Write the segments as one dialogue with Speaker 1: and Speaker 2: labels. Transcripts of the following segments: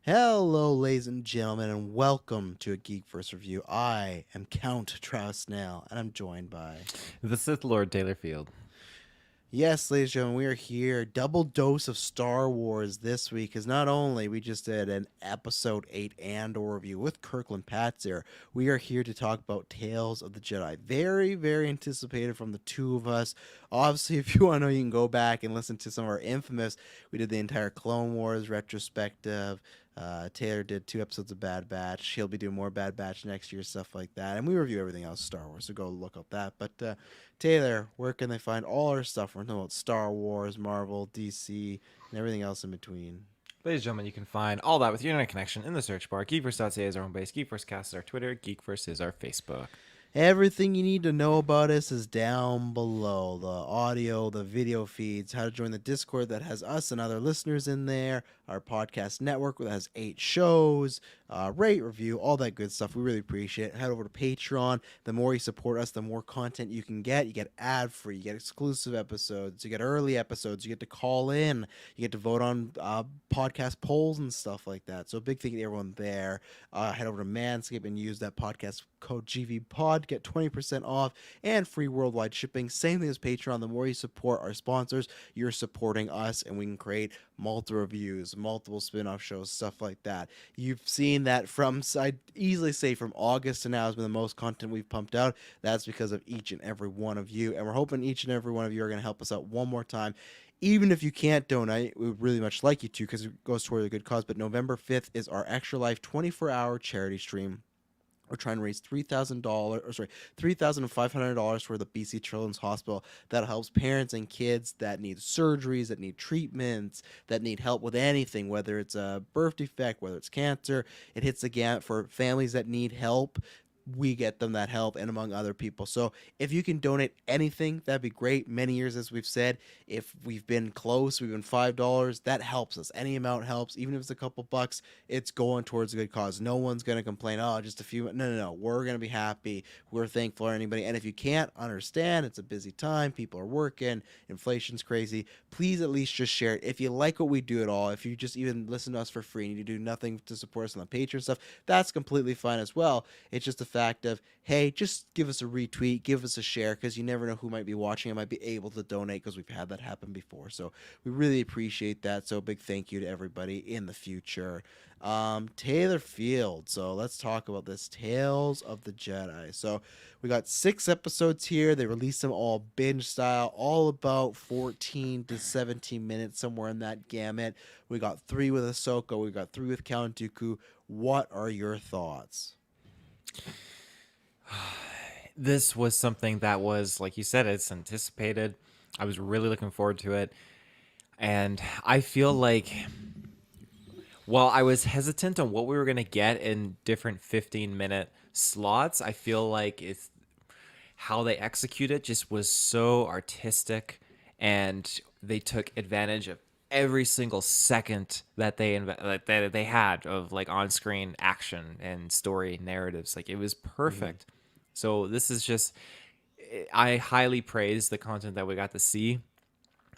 Speaker 1: Hello, ladies and gentlemen, and welcome to a GeekVerse review. I am Count Travis Snell, and I'm joined by...
Speaker 2: The Sith Lord Taylorfield.
Speaker 1: Yes, ladies and gentlemen, we are here. Double dose of Star Wars this week, because not only we just did an Episode 8 Andor review with Kirklin Patzer, we are here to talk about Tales of the Jedi. Very, very anticipated from the two of us. Obviously, if you want to know, you can go back and listen to some of our infamous... We did the entire Clone Wars retrospective. Taylor did 2 episodes of Bad Batch. He'll be doing more Bad Batch next year, stuff like that. And we review everything else Star Wars, so go look up that. But Taylor, where can they find all our stuff? We're talking about Star Wars, Marvel, DC, and everything else in between.
Speaker 2: Ladies and gentlemen, you can find all that with your internet connection in the search bar. GeekVerse.ca is our home base. GeekVerseCast is our Twitter. GeekVerse is our Facebook.
Speaker 1: Everything you need to know about us is down below. The audio, the video feeds, how to join the Discord that has us and other listeners in there, our podcast network that has 8 shows, rate, review, all that good stuff. We really appreciate it. Head over to Patreon. The more you support us, the more content you can get. You get ad-free, you get exclusive episodes, you get early episodes, you get to call in, you get to vote on podcast polls and stuff like that. So a big thank you to everyone there. Head over to Manscaped and use that podcast code GVPOD. Get 20% off and free worldwide shipping. Same thing as Patreon. The more you support our sponsors, you're supporting us, and we can create multiple reviews, multiple spin-off shows, stuff like that. You've seen that from, I'd easily say, from August to now has been the most content we've pumped out. That's because of each and every one of you, and we're hoping each and every one of you are going to help us out one more time. Even if you can't donate, we would really much like you to, because it goes toward a good cause. But November 5th is our Extra Life 24-hour charity stream. We're trying to raise $3,500 for the BC Children's Hospital. That helps parents and kids that need surgeries, that need treatments, that need help with anything, whether it's a birth defect, whether it's cancer. It hits the gamut for families that need help. We get them that help, and among other people. So if you can donate anything, that'd be great. Many years, as we've said, if we've been close, we've been $5, that helps us. Any amount helps. Even if it's a couple bucks, it's going towards a good cause. No one's going to complain, oh, just a few. No. We're going to be happy. We're thankful for anybody. And if you can't understand, it's a busy time. People are working. Inflation's crazy. Please at least just share it. If you like what we do at all, if you just even listen to us for free and you do nothing to support us on the Patreon stuff, that's completely fine as well. It's just a fact of, hey, just give us a retweet, give us a share, because you never know who might be watching and might be able to donate, because we've had that happen before. So we really appreciate that. So a big thank you to everybody in the future. Taylor Field. So let's talk about this Tales of the Jedi. So we got 6 episodes here. They released them all binge style, all about 14 to 17 minutes, somewhere in that gamut. We got 3 with Ahsoka. We got 3 with Count Dooku. What are your thoughts?
Speaker 2: This was something that was, like you said, it's anticipated. I was really looking forward to it. And I feel like, while I was hesitant on what we were going to get in different 15-minute slots, I feel like it's how they execute it just was so artistic, and they took advantage of every single second that they had of like on-screen action and story narratives. Like, it was perfect. So this is just, I highly praise the content that we got to see.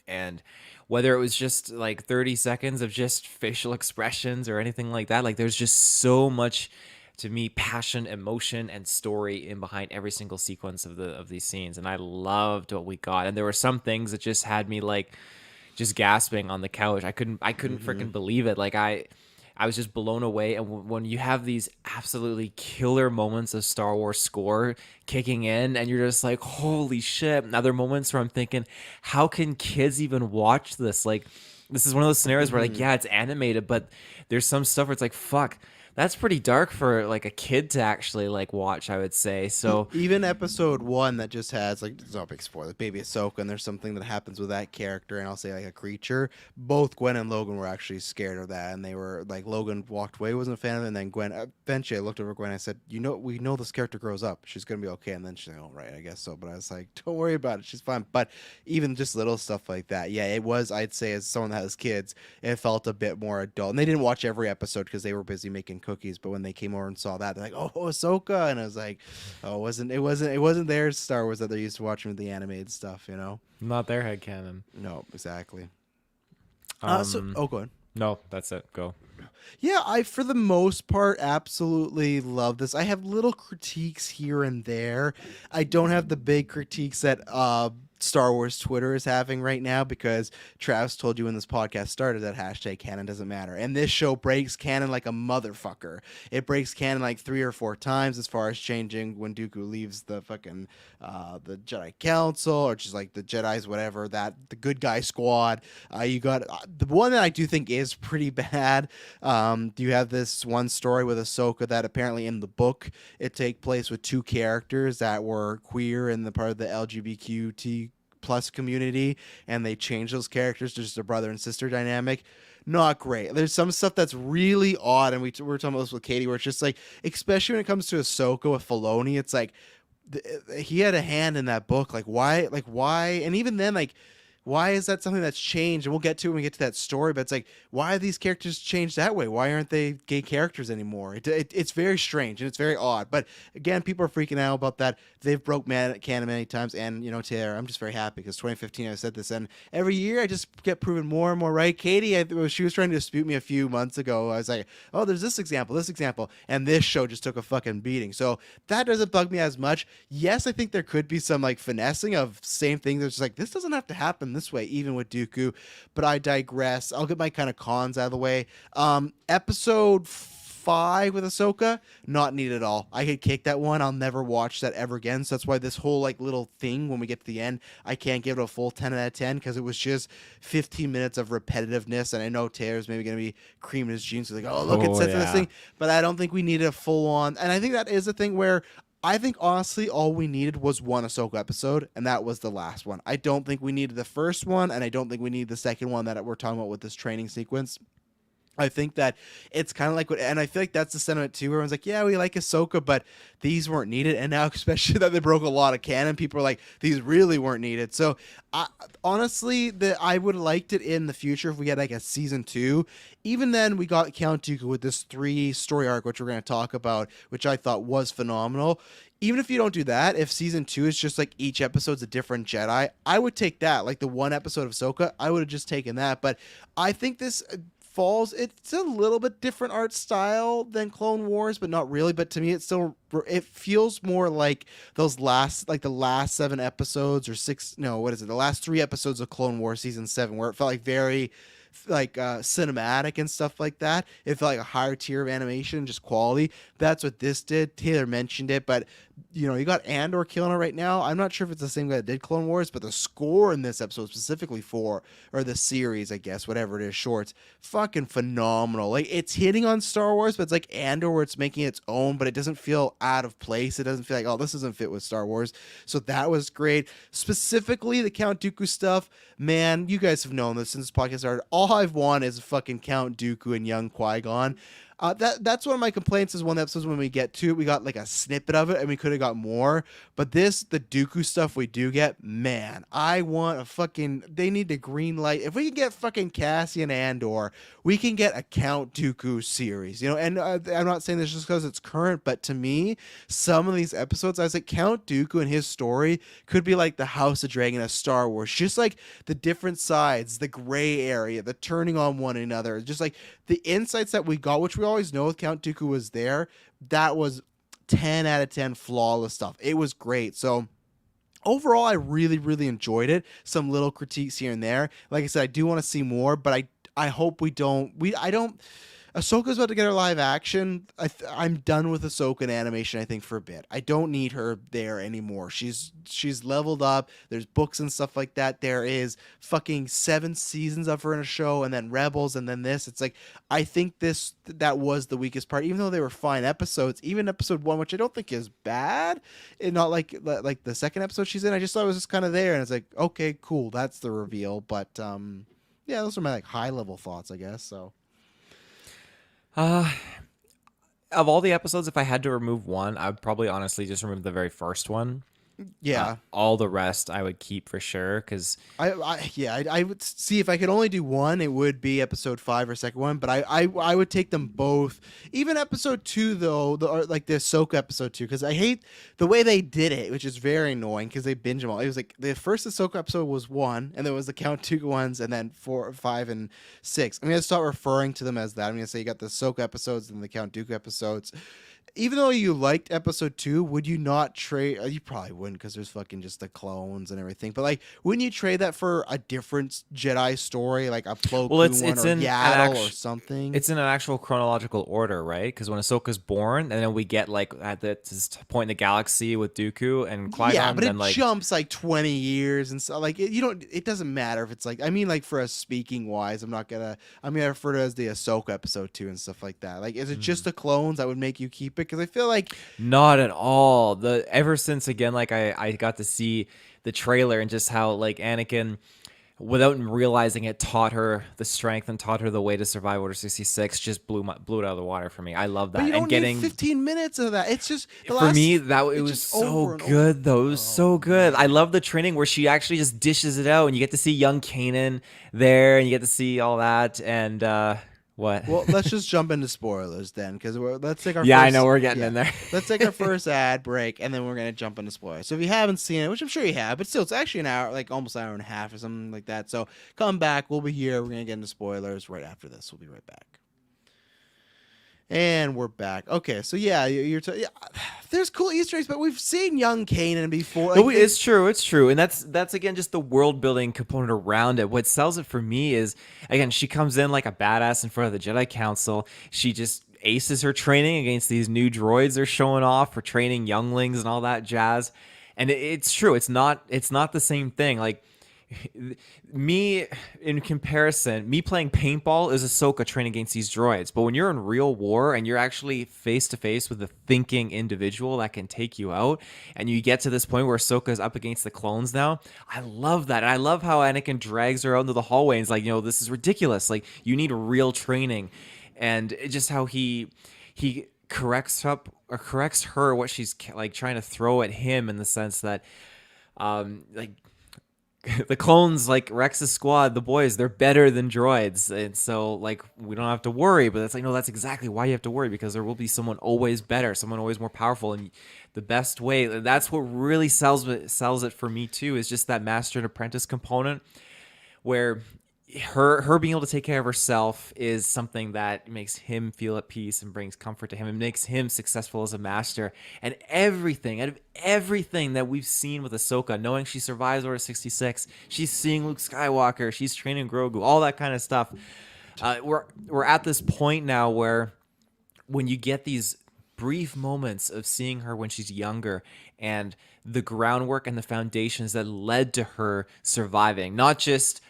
Speaker 2: And whether it was just like 30 seconds of just facial expressions or anything like that, like, there's just so much, to me, passion, emotion, and story in behind every single sequence of these scenes. And I loved what we got. And there were some things that just had me like just gasping on the couch. I couldn't freaking believe it. Like, I was just blown away. And when you have these absolutely killer moments of Star Wars score kicking in, and you're just like, holy shit. And other moments where I'm thinking, how can kids even watch this? Like, this is one of those scenarios where, like, yeah, it's animated, but there's some stuff where it's like, fuck, that's pretty dark for like a kid to actually like watch, I would say. So
Speaker 1: Even episode 1 that just has, like, it's not a big spoiler, baby Ahsoka, and there's something that happens with that character, and I'll say like a creature. Both Gwen and Logan were actually scared of that, and they were like, Logan walked away, wasn't a fan of it, and then Gwen, eventually I looked over Gwen and I said, we know this character grows up, she's gonna be okay. And then she's like, oh, right, I guess so. But I was like, don't worry about it, she's fine. But even just little stuff like that, yeah, it was, I'd say, as someone that has kids, it felt a bit more adult. And they didn't watch every episode because they were busy making cookies, but when they came over and saw that, they're like, oh, Ahsoka. And I was like, oh, it wasn't their Star Wars that they're used to watching with the animated stuff, you know?
Speaker 2: not their headcanon.
Speaker 1: No, exactly.
Speaker 2: Um,
Speaker 1: Go ahead.
Speaker 2: no, that's it. Go.
Speaker 1: Yeah, I for the most part absolutely love this. I have little critiques here and there. I don't have the big critiques that Star Wars Twitter is having right now because Travis told you when this podcast started that hashtag canon doesn't matter. And this show breaks canon like a motherfucker. It breaks canon like 3 or 4 times as far as changing when Dooku leaves the fucking the Jedi Council or just like the Jedi's whatever that the good guy squad. You got the one that I do think is pretty bad. You have this one story with Ahsoka that apparently in the book it take place with two characters that were queer in the part of the LGBTQ plus community, and they changed those characters to just a brother and sister dynamic. Not great. There's some stuff that's really odd, and we're talking about this with Katie, where it's just like, especially when it comes to Ahsoka with Filoni, it's like he had a hand in that book. Like why? And even then, like why is that something that's changed? And we'll get to it when we get to that story. But it's like, why are these characters changed that way? Why aren't they gay characters anymore? It's very strange and it's very odd. But again, people are freaking out about that. They've broke canon many times. And you know, Taylor, I'm just very happy because 2015 I said this, and every year I just get proven more and more right. Katie, she was trying to dispute me a few months ago. I was like, oh, there's this example, and this show just took a fucking beating. So that doesn't bug me as much. Yes, I think there could be some like finessing of same thing. There's just like this doesn't have to happen this way, even with Dooku. But I digress. I'll get my kind of cons out of the way. Episode 5 with Ahsoka, not needed at all. I could kick that one. I'll never watch that ever again. So that's why this whole like little thing when we get to the end, I can't give it a full 10 out of 10 because it was just 15 minutes of repetitiveness. And I know Taylor's maybe going to be creaming his jeans. So like, oh, look, it's set to this thing. But I don't think we needed a full on. And I think that is a thing where I think honestly all we needed was one Ahsoka episode, and that was the last one. I don't think we needed the first one, and I don't think we need the second one that we're talking about with this training sequence. I think that it's kind of like what, and I feel like that's the sentiment too. Everyone's like, yeah, we like Ahsoka, but these weren't needed. And now, especially that they broke a lot of canon, people are like, these really weren't needed. So, honestly, I would have liked it in the future if we had like a season 2. Even then, we got Count Dooku with this 3-story arc, which we're going to talk about, which I thought was phenomenal. Even if you don't do that, if season 2 is just like each episode's a different Jedi, I would take that. Like the one episode of Ahsoka, I would have just taken that. But I think this it's a little bit different art style than Clone Wars, but not really. But to me, it feels more like the last 7 episodes or 6, no, what is it, the last 3 episodes of Clone Wars season 7, where it felt like very like cinematic and stuff like that. It felt like a higher tier of animation, just quality. That's what this did. Taylor mentioned it, but you know, you got Andor killing it right now. I'm not sure if it's the same guy that did Clone Wars, but the score in this episode specifically or the series, I guess, whatever it is, shorts, fucking phenomenal. Like it's hitting on Star Wars, but it's like Andor where it's making its own, but it doesn't feel out of place. It doesn't feel like, oh, this doesn't fit with Star Wars. So that was great. Specifically the Count Dooku stuff, man, you guys have known this since this podcast started. All I've wanted is fucking Count Dooku and young Qui-Gon. That's one of my complaints is one of the episodes when we get to it, we got like a snippet of it and we could have got more. But the Dooku stuff we do get, man, I want they need to green light. If we can get fucking Cassian Andor, we can get a Count Dooku series, you know? And I'm not saying this just because it's current, but to me, some of these episodes, I was like, Count Dooku and his story could be like the House of Dragon of Star Wars, just like the different sides, the gray area, the turning on one another, just like the insights that we got, which we always know Count Dooku was there. That was 10 out of 10 flawless stuff. It was great. So overall, I really, really enjoyed it. Some little critiques here and there. Like I said, I do want to see more, but I hope I don't. Ahsoka's about to get her live action. I'm done with Ahsoka in animation, I think, for a bit. I don't need her there anymore. She's leveled up. There's books and stuff like that. There is fucking 7 seasons of her in a show, and then Rebels, and then this. It's like, I think that was the weakest part, even though they were fine episodes. Even episode 1, which I don't think is bad, and not like the second episode she's in. I just thought it was just kind of there, and it's like, okay, cool, that's the reveal. But yeah, those are my like high level thoughts, I guess. So.
Speaker 2: Of all the episodes, if I had to remove one, I would probably honestly just remove the very first one.
Speaker 1: Yeah.
Speaker 2: All the rest I would keep for sure because
Speaker 1: I would see if I could only do one, it would be episode 5 or second one, but I would take them both. Even episode 2 though, or like the Ahsoka episode 2, because I hate the way they did it, which is very annoying because they binge them all. It was like the first Ahsoka episode was 1, and there was the Count Dooku ones, and then 4, 5, and 6. I'm gonna start referring to them as that. I'm gonna say you got the Ahsoka episodes and the Count Dooku episodes. Even though you liked episode 2, would you not trade? You probably wouldn't because there's fucking just the clones and everything. But like, wouldn't you trade that for a different Jedi story, like a Plo
Speaker 2: well,
Speaker 1: Koon one or Yaddle or something?
Speaker 2: it's in an actual chronological order, right? Because when Ahsoka's born, and then we get like at this point in the galaxy with Dooku and Qui-Gon,
Speaker 1: Yeah, but it
Speaker 2: then like
Speaker 1: jumps like 20 years and so like you don't. It doesn't matter if it's like. I mean, like for us speaking wise, I'm gonna refer to it as the Ahsoka episode 2 and stuff like that. Like, is it just the clones that would make you keep it? Because I feel like
Speaker 2: not at all. The ever since again, like I got to see the trailer and just how like Anakin, without realizing it, taught her the strength and taught her the way to survive Order 66. Just blew it out of the water for me. I love that.
Speaker 1: but you don't
Speaker 2: And getting
Speaker 1: need 15 minutes of that. It's just the
Speaker 2: for
Speaker 1: last,
Speaker 2: me that it
Speaker 1: it's
Speaker 2: was
Speaker 1: just
Speaker 2: so
Speaker 1: over and
Speaker 2: good
Speaker 1: over.
Speaker 2: though. It was so good. I love the training where she actually just dishes it out, and you get to see young Kanan there, and you get to see all that. And what?
Speaker 1: Well, let's just jump into spoilers then, because let's take our
Speaker 2: Yeah, I
Speaker 1: first,
Speaker 2: know we're getting
Speaker 1: yeah,
Speaker 2: in there.
Speaker 1: let's take our first ad break, and then we're gonna jump into spoilers. So if you haven't seen it, which I'm sure you have, but still, it's actually an hour, like almost an hour and a half or something like that. So come back, we'll be here. We're gonna get into spoilers right after this. We'll be right back. And we're back. Okay, so yeah, yeah, there's cool Easter eggs, but we've seen young Kanan before.
Speaker 2: No,
Speaker 1: Like,
Speaker 2: it's true. It's true, and that's again just the world building component around it. What sells it for me is again she comes in like a badass in front of the Jedi Council. She just aces her training against these new droids they're showing off for training younglings and all that jazz. And it's true. It's not the same thing. Like me in comparison, me playing paintball is Ahsoka training against these droids. But when you're in real war and you're actually face to face with a thinking individual that can take you out, and you get to this point where Ahsoka is up against the clones now, I love that. And I love how Anakin drags her out into the hallway and is like, this is ridiculous. Like, you need real training. And it just how he corrects her what she's like trying to throw at him, in the sense that like the clones, like Rex's squad, the boys, they're better than droids, and so like we don't have to worry. But it's like, no, that's exactly why you have to worry, because there will be someone always better, someone always more powerful, and the best way. That's what really sells it for me too, is just that master and apprentice component, where her being able to take care of herself is something that makes him feel at peace and brings comfort to him and makes him successful as a master. And out of everything that we've seen with Ahsoka, knowing she survives Order 66, she's seeing Luke Skywalker, she's training Grogu, all that kind of stuff. We're at this point now where when you get these brief moments of seeing her when she's younger and the groundwork and the foundations that led to her surviving, not just,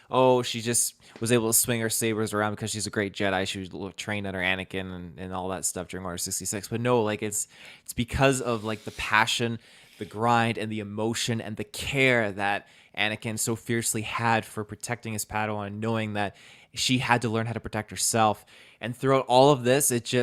Speaker 2: she just was able to swing her sabers around because she's a great Jedi, she was trained under Anakin and all that stuff during Order 66, but no, like it's because of like the passion, the grind, and the emotion and the care that Anakin so fiercely had for protecting his Padawan, knowing that she had to learn how to protect herself. And throughout all of this, it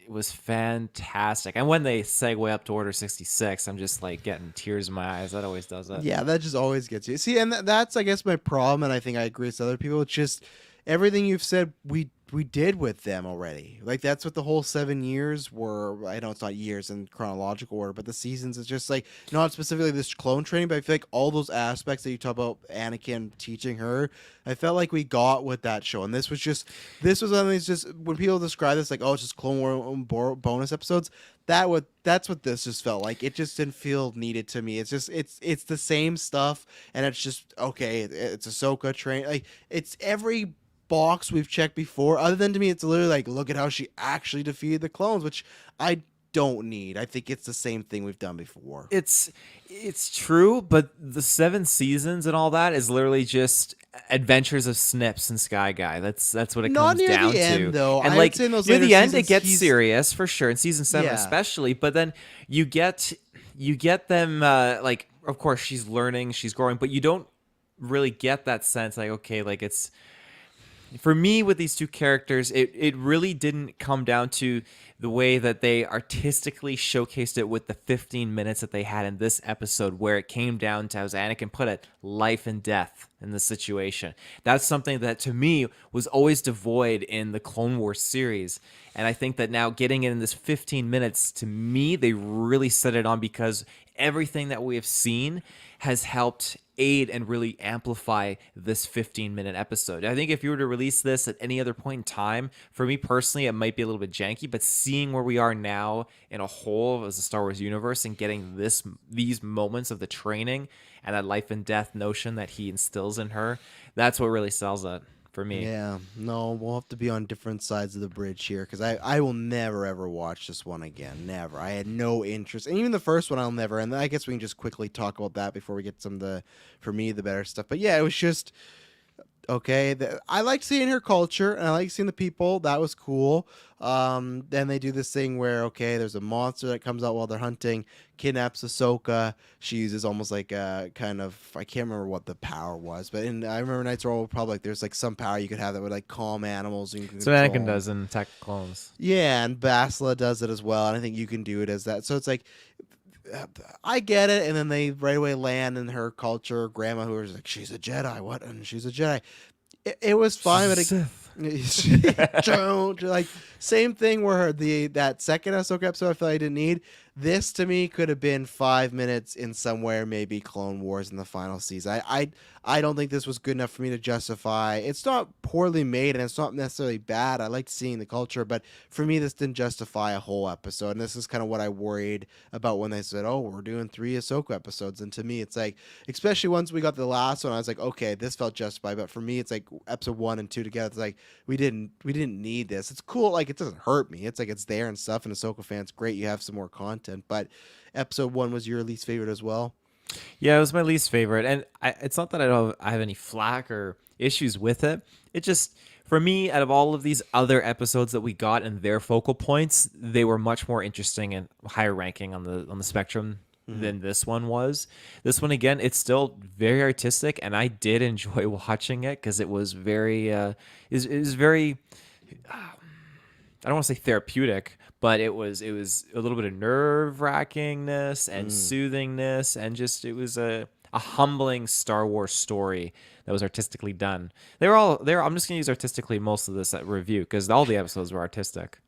Speaker 2: was fantastic. And when they segue up to Order 66, I'm just like getting tears in my eyes. That always does it.
Speaker 1: yeah, that just always gets you. See, and that's I guess my problem, and I think I agree with other people. It's just everything you've said we did with them already. Like that's what the whole 7 years were. I know it's not years in chronological order, but the seasons is just like not specifically this clone training, but I feel like all those aspects that you talk about Anakin teaching her, I felt like we got with that show. And this was one of these, just when people describe this like, it's just Clone War bonus episodes. That's what this just felt like. It just didn't feel needed to me. It's just it's the same stuff, and it's just okay. It's Ahsoka train. Like it's every box we've checked before. Other than, to me, it's literally like, look at how she actually defeated the clones, which I don't need. I think it's the same thing we've done before.
Speaker 2: It's true, but the 7 seasons and all that is literally just adventures of Snips and Sky Guy. That's what it
Speaker 1: Not
Speaker 2: comes
Speaker 1: near
Speaker 2: down
Speaker 1: the end,
Speaker 2: to.
Speaker 1: though.
Speaker 2: And
Speaker 1: I
Speaker 2: like
Speaker 1: would say in those
Speaker 2: near
Speaker 1: later
Speaker 2: the end, it
Speaker 1: seasons,
Speaker 2: gets
Speaker 1: he's-
Speaker 2: serious for sure in season 7
Speaker 1: Yeah.
Speaker 2: especially. But then you get them like, of course she's learning, she's growing, but you don't really get that sense like, okay, like it's for me with these two characters, it really didn't come down to the way that they artistically showcased it with the 15 minutes that they had in this episode, where it came down to, as Anakin put it, life and death in the situation. That's something that to me was always devoid in the Clone Wars series. And I think that now getting it in this 15 minutes, to me, they really set it on, because everything that we have seen has helped aid and really amplify this 15-minute episode. I think if you were to release this at any other point in time, for me personally, it might be a little bit janky, but seeing where we are now in a whole as a Star Wars universe and getting these moments of the training and that life and death notion that he instills in her, that's what really sells it for me.
Speaker 1: Yeah, no, we'll have to be on different sides of the bridge here, because I will never ever watch this one again. Never. I had no interest, and even the first one I'll never. And I guess we can just quickly talk about that before we get some of the, for me, the better stuff. But yeah, it was just okay. I like seeing her culture, and I like seeing the people. That was cool. Then they do this thing where, okay, there's a monster that comes out while they're hunting, kidnaps Ahsoka. She uses almost like a kind of, I can't remember what the power was, but I remember Knights of the Old Republic, there's like some power you could have that would like calm animals. And you can
Speaker 2: So
Speaker 1: control
Speaker 2: Anakin
Speaker 1: them.
Speaker 2: does in Attack of the Clones.
Speaker 1: Yeah, and Basila does it as well, and I think you can do it as that. So it's like, I get it, and then they right away land in her culture. Grandma, who was like, she's a Jedi, what? And she's a Jedi. It was fine, but don't like same thing where that second Ahsoka episode I feel like I didn't need. This to me could have been 5 minutes in somewhere, maybe Clone Wars in the final season. I don't think this was good enough for me to justify. It's not poorly made and it's not necessarily bad. I liked seeing the culture, but for me this didn't justify a whole episode. And this is kind of what I worried about when they said, "Oh, we're doing 3 Ahsoka episodes." And to me, it's like, especially once we got the last one, I was like, "Okay, this felt justified." But for me, it's like episode 1 and 2 together. It's like we didn't need this. It's cool, like it doesn't hurt me. It's like it's there and stuff. And Ahsoka fans, great, you have some more content. But episode 1 was your least favorite as well.
Speaker 2: Yeah, it was my least favorite, and it's not that I have any flack or issues with it. It just, for me, out of all of these other episodes that we got and their focal points, they were much more interesting and higher ranking on the spectrum than this one was. This one, again, it's still very artistic, and I did enjoy watching it because it was very, it was very. I don't want to say therapeutic, but it was a little bit of nerve wrackingness and soothingness, and just it was a humbling Star Wars story that was artistically done. I'm just gonna use artistically most of this review because all the episodes were artistic.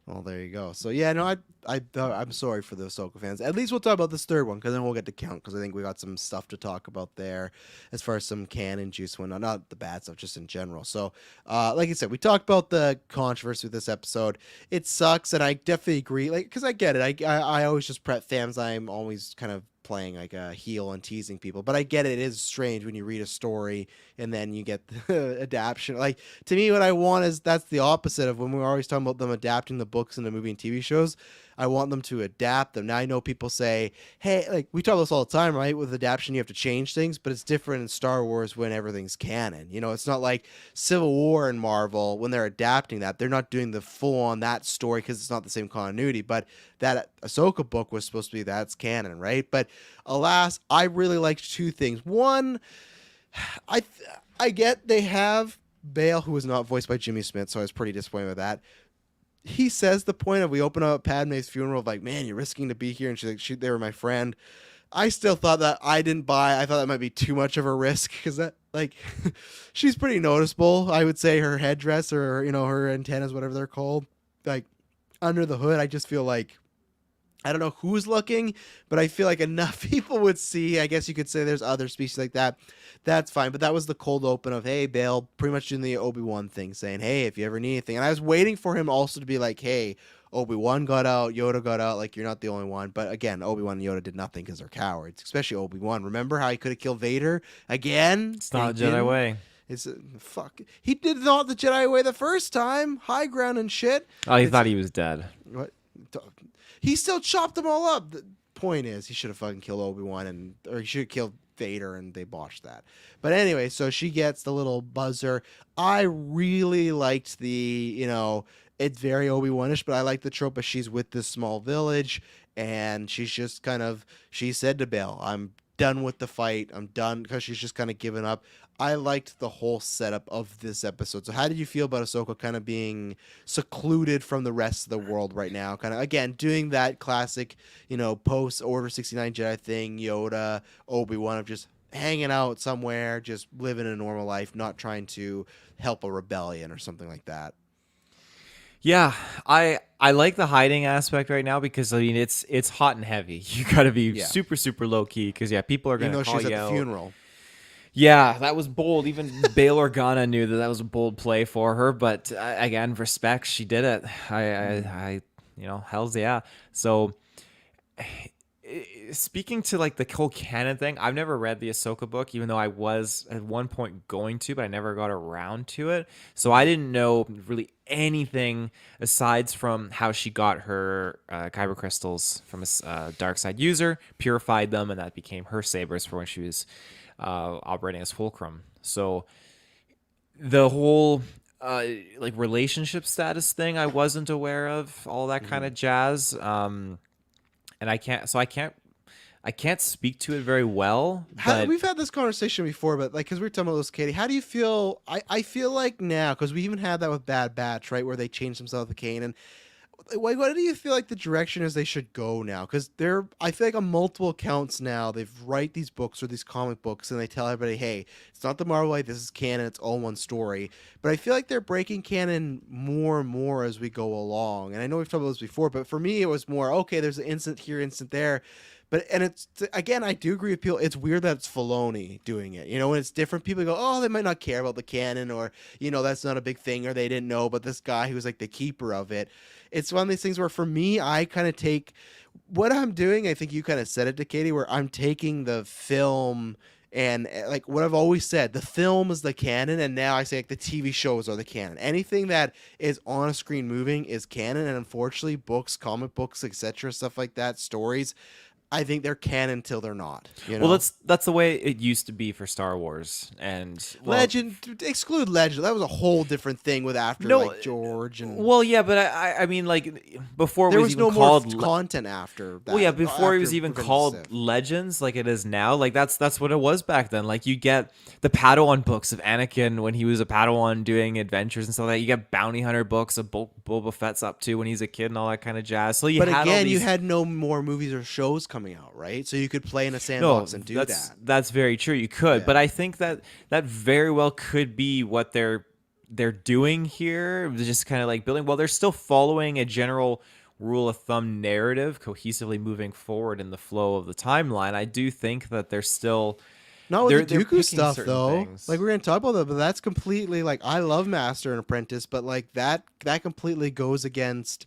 Speaker 1: Well, there you go. So yeah, no, I'm sorry for the Ahsoka fans. At least we'll talk about this third one, because then we'll get to count, because I think we got some stuff to talk about there, as far as some canon juice one, not the bad stuff, just in general. So, like I said, we talked about the controversy with this episode. It sucks, and I definitely agree. Like, because I get it. I always just prep fans. I'm always kind of playing like a heel and teasing people, but I get it. It is strange when you read a story and then you get the adaptation. Like, to me, what I want is, that's the opposite of when we're always talking about them adapting the books into movie and TV shows. I want them to adapt them. Now, I know people say, hey, like, we talk about this all the time, right? With adaptation, you have to change things, but it's different in Star Wars when everything's canon. You know, it's not like Civil War and Marvel, when they're adapting that, they're not doing the full on that story because it's not the same continuity. But that Ahsoka book was supposed to be, that's canon, right? But alas, I really liked 2 things. One, I get they have Bale, who was not voiced by Jimmy Smith, so I was pretty disappointed with that. He says the point of, we open up Padme's funeral of like, man, you're risking to be here, and she's like, they were my friend. I still thought that, I didn't buy. I thought that might be too much of a risk, because that, like, she's pretty noticeable. I would say her headdress, or her antennas, whatever they're called, like under the hood. I just feel like, I don't know who's looking, but I feel like enough people would see. I guess you could say there's other species like that. That's fine. But that was the cold open of, hey, Bale, pretty much doing the Obi-Wan thing, saying, hey, if you ever need anything. And I was waiting for him also to be like, hey, Obi-Wan got out, Yoda got out, like, you're not the only one. But again, Obi-Wan and Yoda did nothing because they're cowards, especially Obi-Wan. Remember how he could have killed Vader again?
Speaker 2: It's not a Jedi way.
Speaker 1: It's fuck. He did not the Jedi way the first time. High ground and shit.
Speaker 2: Oh, he thought he was dead.
Speaker 1: What? He still chopped them all up. The point is, he should have fucking killed Obi-Wan, or he should have killed Vader, and they botched that. But anyway, so she gets the little buzzer. I really liked the, it's very Obi-Wan-ish, but I like the trope of she's with this small village, and she's just kind of, she said to Bale, I'm done with the fight. I'm done, because she's just kind of given up. I liked the whole setup of this episode. So how did you feel about Ahsoka kind of being secluded from the rest of the world right now? Kind of, again, doing that classic, post Order 69 Jedi thing, Yoda, Obi-Wan, of just hanging out somewhere, just living a normal life, not trying to help a rebellion or something like that.
Speaker 2: Yeah, I like the hiding aspect right now, because I mean it's hot and heavy. You got to be super super low key, because people are
Speaker 1: Even
Speaker 2: gonna
Speaker 1: though
Speaker 2: call
Speaker 1: she's
Speaker 2: you
Speaker 1: at the
Speaker 2: out.
Speaker 1: funeral.
Speaker 2: Yeah, that was bold. Even Bail Organa knew that was a bold play for her. But again, respect, she did it. Hell's yeah. So, speaking to like the whole canon thing, I've never read the Ahsoka book, even though I was at one point going to, but I never got around to it. So I didn't know really anything aside from how she got her kyber crystals from a dark side user, purified them, and that became her sabers for when she was operating as Fulcrum. So the whole like relationship status thing, I wasn't aware of, all that kind of jazz. And I can't speak to it very well. But
Speaker 1: We've had this conversation before, but like, because we were talking about this, Katie, how do you feel? I feel like now, because we even had that with Bad Batch, right, where they changed themselves to Kane, and what do you feel like the direction is they should go now? Because I feel like on multiple accounts now, they've write these books or these comic books, and they tell everybody, hey, it's not the Marvel way, this is canon, it's all one story. But I feel like they're breaking canon more and more as we go along. And I know we've talked about this before, but for me, it was more, okay, there's an instant here, instant there. And it's, again, I do agree with people. It's weird that it's Filoni doing it. When it's different, people go, oh, they might not care about the canon, or, that's not a big thing, or they didn't know. But this guy who was like the keeper of it, it's one of these things where for me, I kind of take what I'm doing. I think you kind of said it to Katie, where I'm taking the film and like what I've always said, the film is the canon. And now I say like the TV shows are the canon. Anything that is on a screen moving is canon. And unfortunately, books, comic books, etc., stuff like that, stories, I think they're canon till they're not.
Speaker 2: Well, that's the way it used to be for Star Wars and
Speaker 1: Legend. Exclude Legend. That was a whole different thing with after like George and.
Speaker 2: Well, yeah, but I mean, like before
Speaker 1: there
Speaker 2: it
Speaker 1: was
Speaker 2: even
Speaker 1: no
Speaker 2: called
Speaker 1: more content after that.
Speaker 2: Well, yeah, before it was even
Speaker 1: Revenge of the
Speaker 2: called
Speaker 1: Sith.
Speaker 2: Legends, like it is now. Like that's what it was back then. Like you get the Padawan books of Anakin when he was a Padawan doing adventures and stuff like that. You get bounty hunter books of Boba Fett's up to when he's a kid and all that kind of jazz. So
Speaker 1: but again, you had no more movies or shows coming out, right? So you could play in a sandbox and do that.
Speaker 2: That's very true. You could, but I think that very well could be what they're doing here. Just kind of like building. Well, they're still following a general rule of thumb narrative, cohesively moving forward in the flow of the timeline. I do think that they're still.
Speaker 1: Not with the
Speaker 2: picking
Speaker 1: Dooku stuff though.
Speaker 2: things.
Speaker 1: Like we're gonna talk about that, but that's completely like I love Master and Apprentice, but like that completely goes against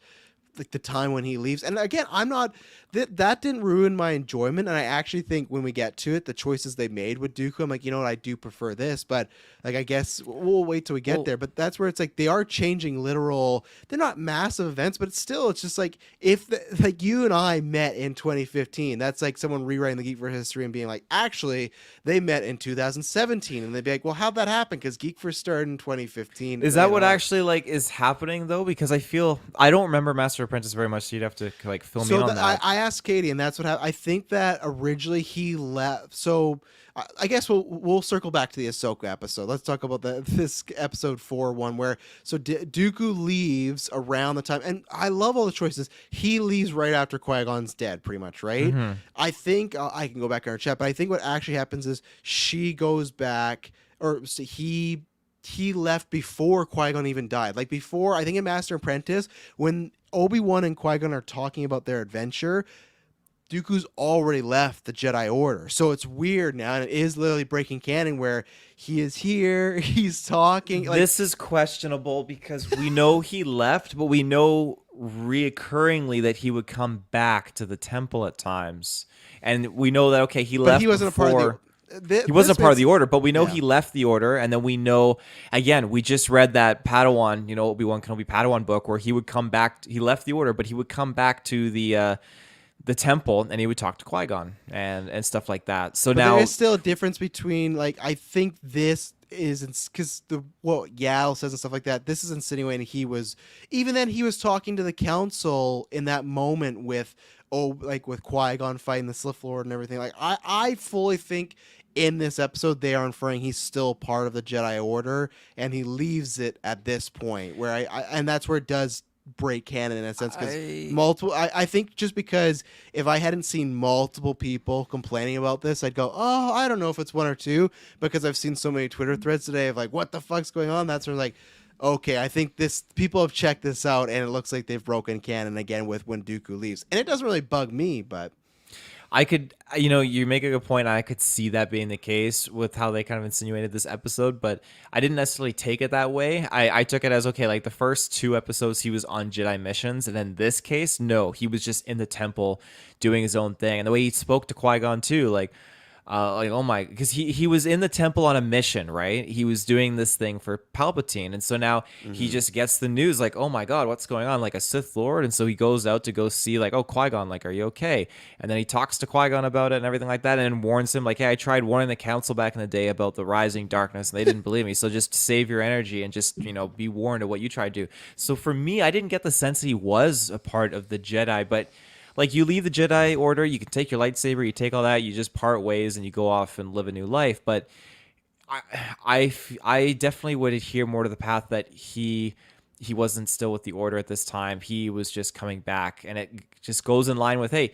Speaker 1: like the time when he leaves. And again, I'm not that didn't ruin my enjoyment. And I actually think when we get to it, the choices they made with Dooku, I'm like, you know what, I do prefer this. But like I guess we'll wait till we get there. But that's where it's like they are changing literal. They're not massive events, but it's just like if like you and I met in 2015, that's like someone rewriting the GeekVerse history and being like, actually, they met in 2017, and they'd be like, well, how'd that happen? Because GeekVerse started in 2015.
Speaker 2: Is that what actually like is happening though? Because I don't remember Master Apprentice very much, so you'd have to like fill me in on that.
Speaker 1: I asked Katie, and that's what happened. I think that originally he left. So I guess we'll circle back to the Ahsoka episode. Let's talk about this episode 4-1 where Dooku leaves around the time, and I love all the choices. He leaves right after Qui-Gon's dead, pretty much, right?
Speaker 2: Mm-hmm.
Speaker 1: I think I can go back in our chat, but I think what actually happens is she goes back, or so he left before Qui-Gon even died. Like before, I think in Master and Apprentice, when Obi-Wan and Qui-Gon are talking about their adventure, Dooku's already left the Jedi Order. So it's weird now, and it is literally breaking canon where he is here, he's talking. Like,
Speaker 2: this is questionable because we know he left, but we know reoccurringly that he would come back to the temple at times. And we know that, okay, he left
Speaker 1: he wasn't
Speaker 2: before.
Speaker 1: a part of
Speaker 2: he wasn't a part of the order, but we know he left the order, and then we know, again, we just read that Padawan, Obi-Wan Kenobi Padawan book where he would come back, he left the order, but he would come back to the temple and he would talk to Qui-Gon and stuff like that. So
Speaker 1: but
Speaker 2: now
Speaker 1: there is still a difference between, like, I think this, is because Yaddle says and stuff like that. This is insinuating he was, even then he was talking to the council in that moment with, like with Qui-Gon fighting the Sith Lord and everything. Like I fully think in this episode they are inferring he's still part of the Jedi Order, and he leaves it at this point where and that's where it does break canon in a sense, because
Speaker 2: I
Speaker 1: I think just because if I hadn't seen multiple people complaining about this, I'd go, oh, I don't know if it's one or two, because I've seen so many Twitter threads today of like, what the fuck's going on? That's sort of like, okay, I think this people have checked this out, and it looks like they've broken canon again with when Dooku leaves, and it doesn't really bug me, but
Speaker 2: could, you make a good point. I could see that being the case with how they kind of insinuated this episode, but I didn't necessarily take it that way. I took it as, okay, like the first 2 episodes he was on Jedi missions, and then this case, no, he was just in the temple doing his own thing. And the way he spoke to Qui-Gon too, like oh my, because he was in the temple on a mission, right? He was doing this thing for Palpatine, and so now he just gets the news like, oh my god, what's going on, like a Sith Lord. And so he goes out to go see, like, oh, Qui-Gon, like, are you okay? And then he talks to Qui-Gon about it and everything like that, and warns him like, hey, I tried warning the council back in the day about the rising darkness and they didn't believe me, so just save your energy and just be warned of what you tried to do. So for me, I didn't get the sense that he was a part of the Jedi, but like, you leave the Jedi Order, you can take your lightsaber, you take all that, you just part ways and you go off and live a new life. But I definitely would adhere more to the path that he wasn't still with the Order at this time. He was just coming back, and it just goes in line with, hey,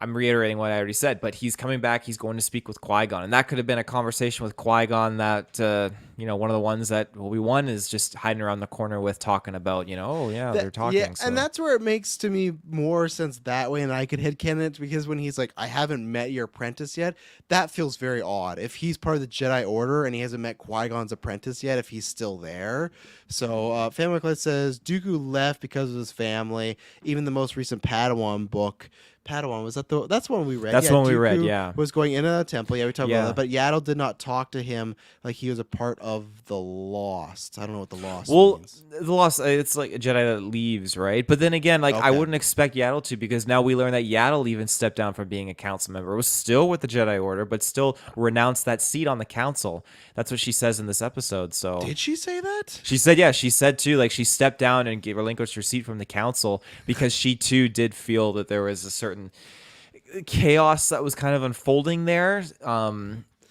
Speaker 2: I'm reiterating what I already said, but he's coming back. He's going to speak with Qui-Gon, and that could have been a conversation with Qui-Gon that one of the ones that Obi-Wan is just hiding around the corner with, talking about, oh yeah, they're talking.
Speaker 1: Yeah,
Speaker 2: so.
Speaker 1: and that's where it makes to me more sense that way, and I could headcanon it, because when he's like, I haven't met your apprentice yet, that feels very odd. If he's part of the Jedi Order and he hasn't met Qui-Gon's apprentice yet, if he's still there. So Family Clip says Dooku left because of his family. Even the most recent Padawan book. Padawan, was that's one we read.
Speaker 2: That's one we
Speaker 1: Dooku
Speaker 2: read, yeah.
Speaker 1: was going into the temple. Yeah, we talked
Speaker 2: Yeah.
Speaker 1: about that. But Yaddle did not talk to him like he was a part of the Lost. I don't know what the Lost means.
Speaker 2: The Lost, it's like a Jedi that leaves, right? But then again, like, I
Speaker 1: Okay.
Speaker 2: wouldn't expect Yaddle to, because now we learn that Yaddle even stepped down from being a council member. Was still with the Jedi Order, but still renounced that seat on the council. That's what she says in this episode. So
Speaker 1: Did she say that?
Speaker 2: she said, yeah, she said too, like, she stepped down and relinquished her seat from the council because she too did feel that there was a certain chaos that was kind of unfolding there.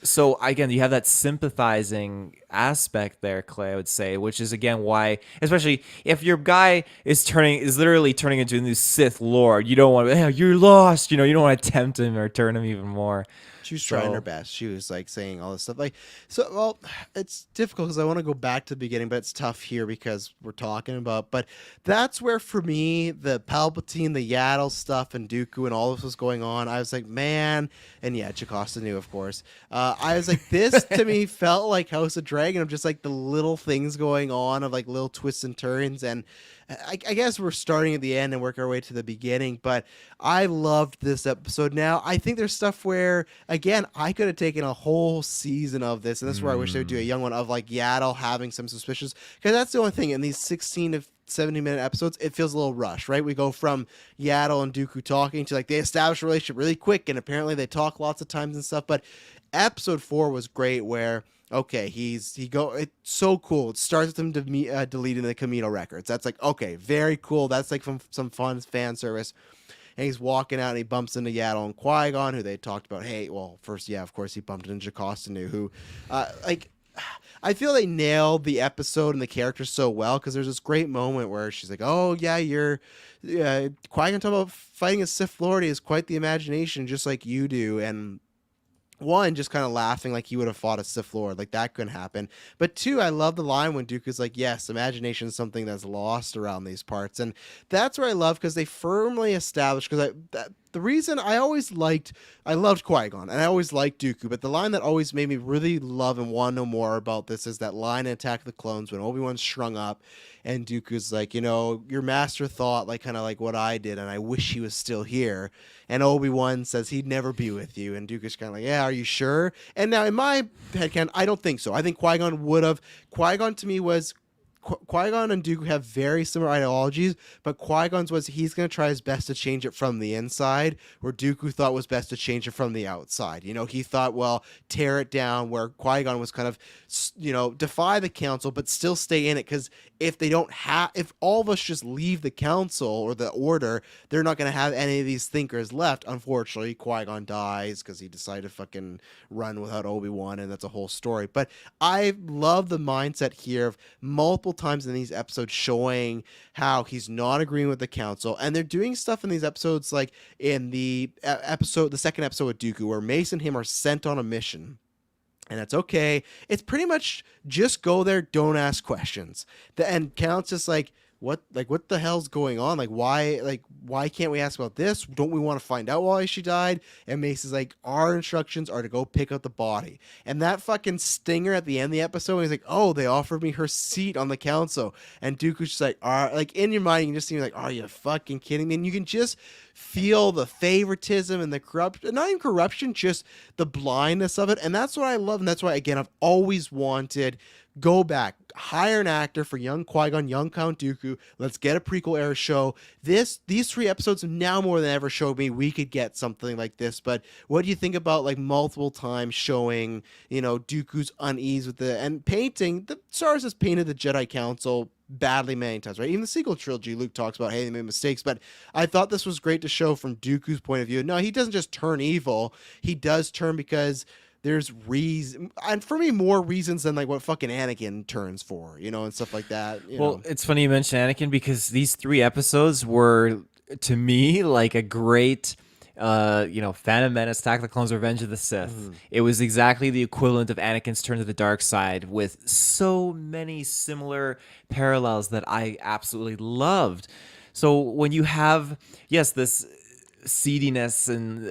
Speaker 2: So again, you have that sympathizing aspect there, Clay, I would say, which is again why, especially if your guy is literally turning into a new Sith Lord, you don't want to, hey, you're lost, you don't want to tempt him or turn him even more.
Speaker 1: She was trying her best. She was like saying all this stuff. Like, so, well, it's difficult because I want to go back to the beginning, but it's tough here because we're talking about. But that's where, for me, the Palpatine, the Yaddle stuff, and Dooku, and all this was going on. I was like, man, and yeah, Jocasta knew, of course. I was like, this to me felt like House of Dragon, of just like the little things going on, of like little twists and turns, and I guess we're starting at the end and work our way to the beginning, but I loved this episode. Now, I think there's stuff where, again, I could have taken a whole season of this, and this is where I wish they would do a young one of like Yaddle having some suspicions, because that's the only thing in these 16 to 70-minute episodes, it feels a little rushed, right? We go from Yaddle and Dooku talking to like they establish a relationship really quick, and apparently they talk lots of times and stuff, but episode 4 was great where, okay, it's so cool. It starts with him deleting the Camino records. That's like, okay, very cool. That's like from some fun fan service. And he's walking out and he bumps into Yaddle and Qui-Gon, who they talked about. Hey, well, first, yeah, of course, he bumped into Jocasta, who, I feel they nailed the episode and the characters so well, because there's this great moment where she's like, oh, yeah, Qui-Gon talking about fighting a Sith Lord. He has quite the imagination, just like you do. And one, just kind of laughing like he would have fought a Sith Lord. Like, that couldn't happen. But two, I love the line when Dooku's like, yes, imagination is something that's lost around these parts. And that's where I love, because they firmly established, because the reason I loved Qui-Gon, and I always liked Dooku, but the line that always made me really love and want to know more about this is that line in Attack of the Clones when Obi-Wan's shrung up, and Dooku's like, your master thought like kind of like what I did, and I wish he was still here. And Obi-Wan says he'd never be with you, and Dooku's kind of like, yeah, are you sure? And now in my headcanon, I don't think so. I think Qui-Gon would have. Qui-Gon to me was Qui-Gon and Dooku have very similar ideologies, but Qui-Gon's was he's going to try his best to change it from the inside, where Dooku thought was best to change it from the outside. You know, he thought, well, tear it down, where Qui-Gon was kind of, you know, defy the council, but still stay in it, because if they don't have, if all of us just leave the council or the order, they're not going to have any of these thinkers left. Unfortunately, Qui-Gon dies because he decided to fucking run without Obi-Wan, and that's a whole story. But I love the mindset here of multiple times in these episodes showing how he's not agreeing with the council, and they're doing stuff in these episodes, like in the episode, the second episode with Dooku, where Mace and him are sent on a mission. And that's okay. It's pretty much just go there, don't ask questions. And Count's just like, what the hell's going on? Why can't we ask about this? Don't we want to find out why she died? And Mace is like, our instructions are to go pick up the body. And that fucking stinger at the end of the episode, he's like, oh, they offered me her seat on the council. And Dooku's just like, like in your mind, you can just see like, are you fucking kidding me? And you can just feel the favoritism and the corruption, not even corruption, just the blindness of it. And that's what I love. And that's why, again, I've always wanted, go back, hire an actor for young Qui-Gon, young Count Dooku. Let's get a prequel era show. These 3 episodes now more than ever showed me we could get something like this. But what do you think about like multiple times showing, you know, Dooku's unease with and painting, the Star Wars has painted the Jedi Council badly many times, right? Even the sequel trilogy, Luke talks about, hey, they made mistakes, but I thought this was great to show from Dooku's point of view. No, he doesn't just turn evil. He does turn because there's reason, and for me, more reasons than like what fucking Anakin turns for, you know, and stuff like that.
Speaker 2: Well, it's funny you mention Anakin, because these 3 episodes were, to me, like a great, Phantom Menace, Attack of the Clones, Revenge of the Sith. Mm-hmm. It was exactly the equivalent of Anakin's turn to the dark side, with so many similar parallels that I absolutely loved. So when you have, yes, this seediness and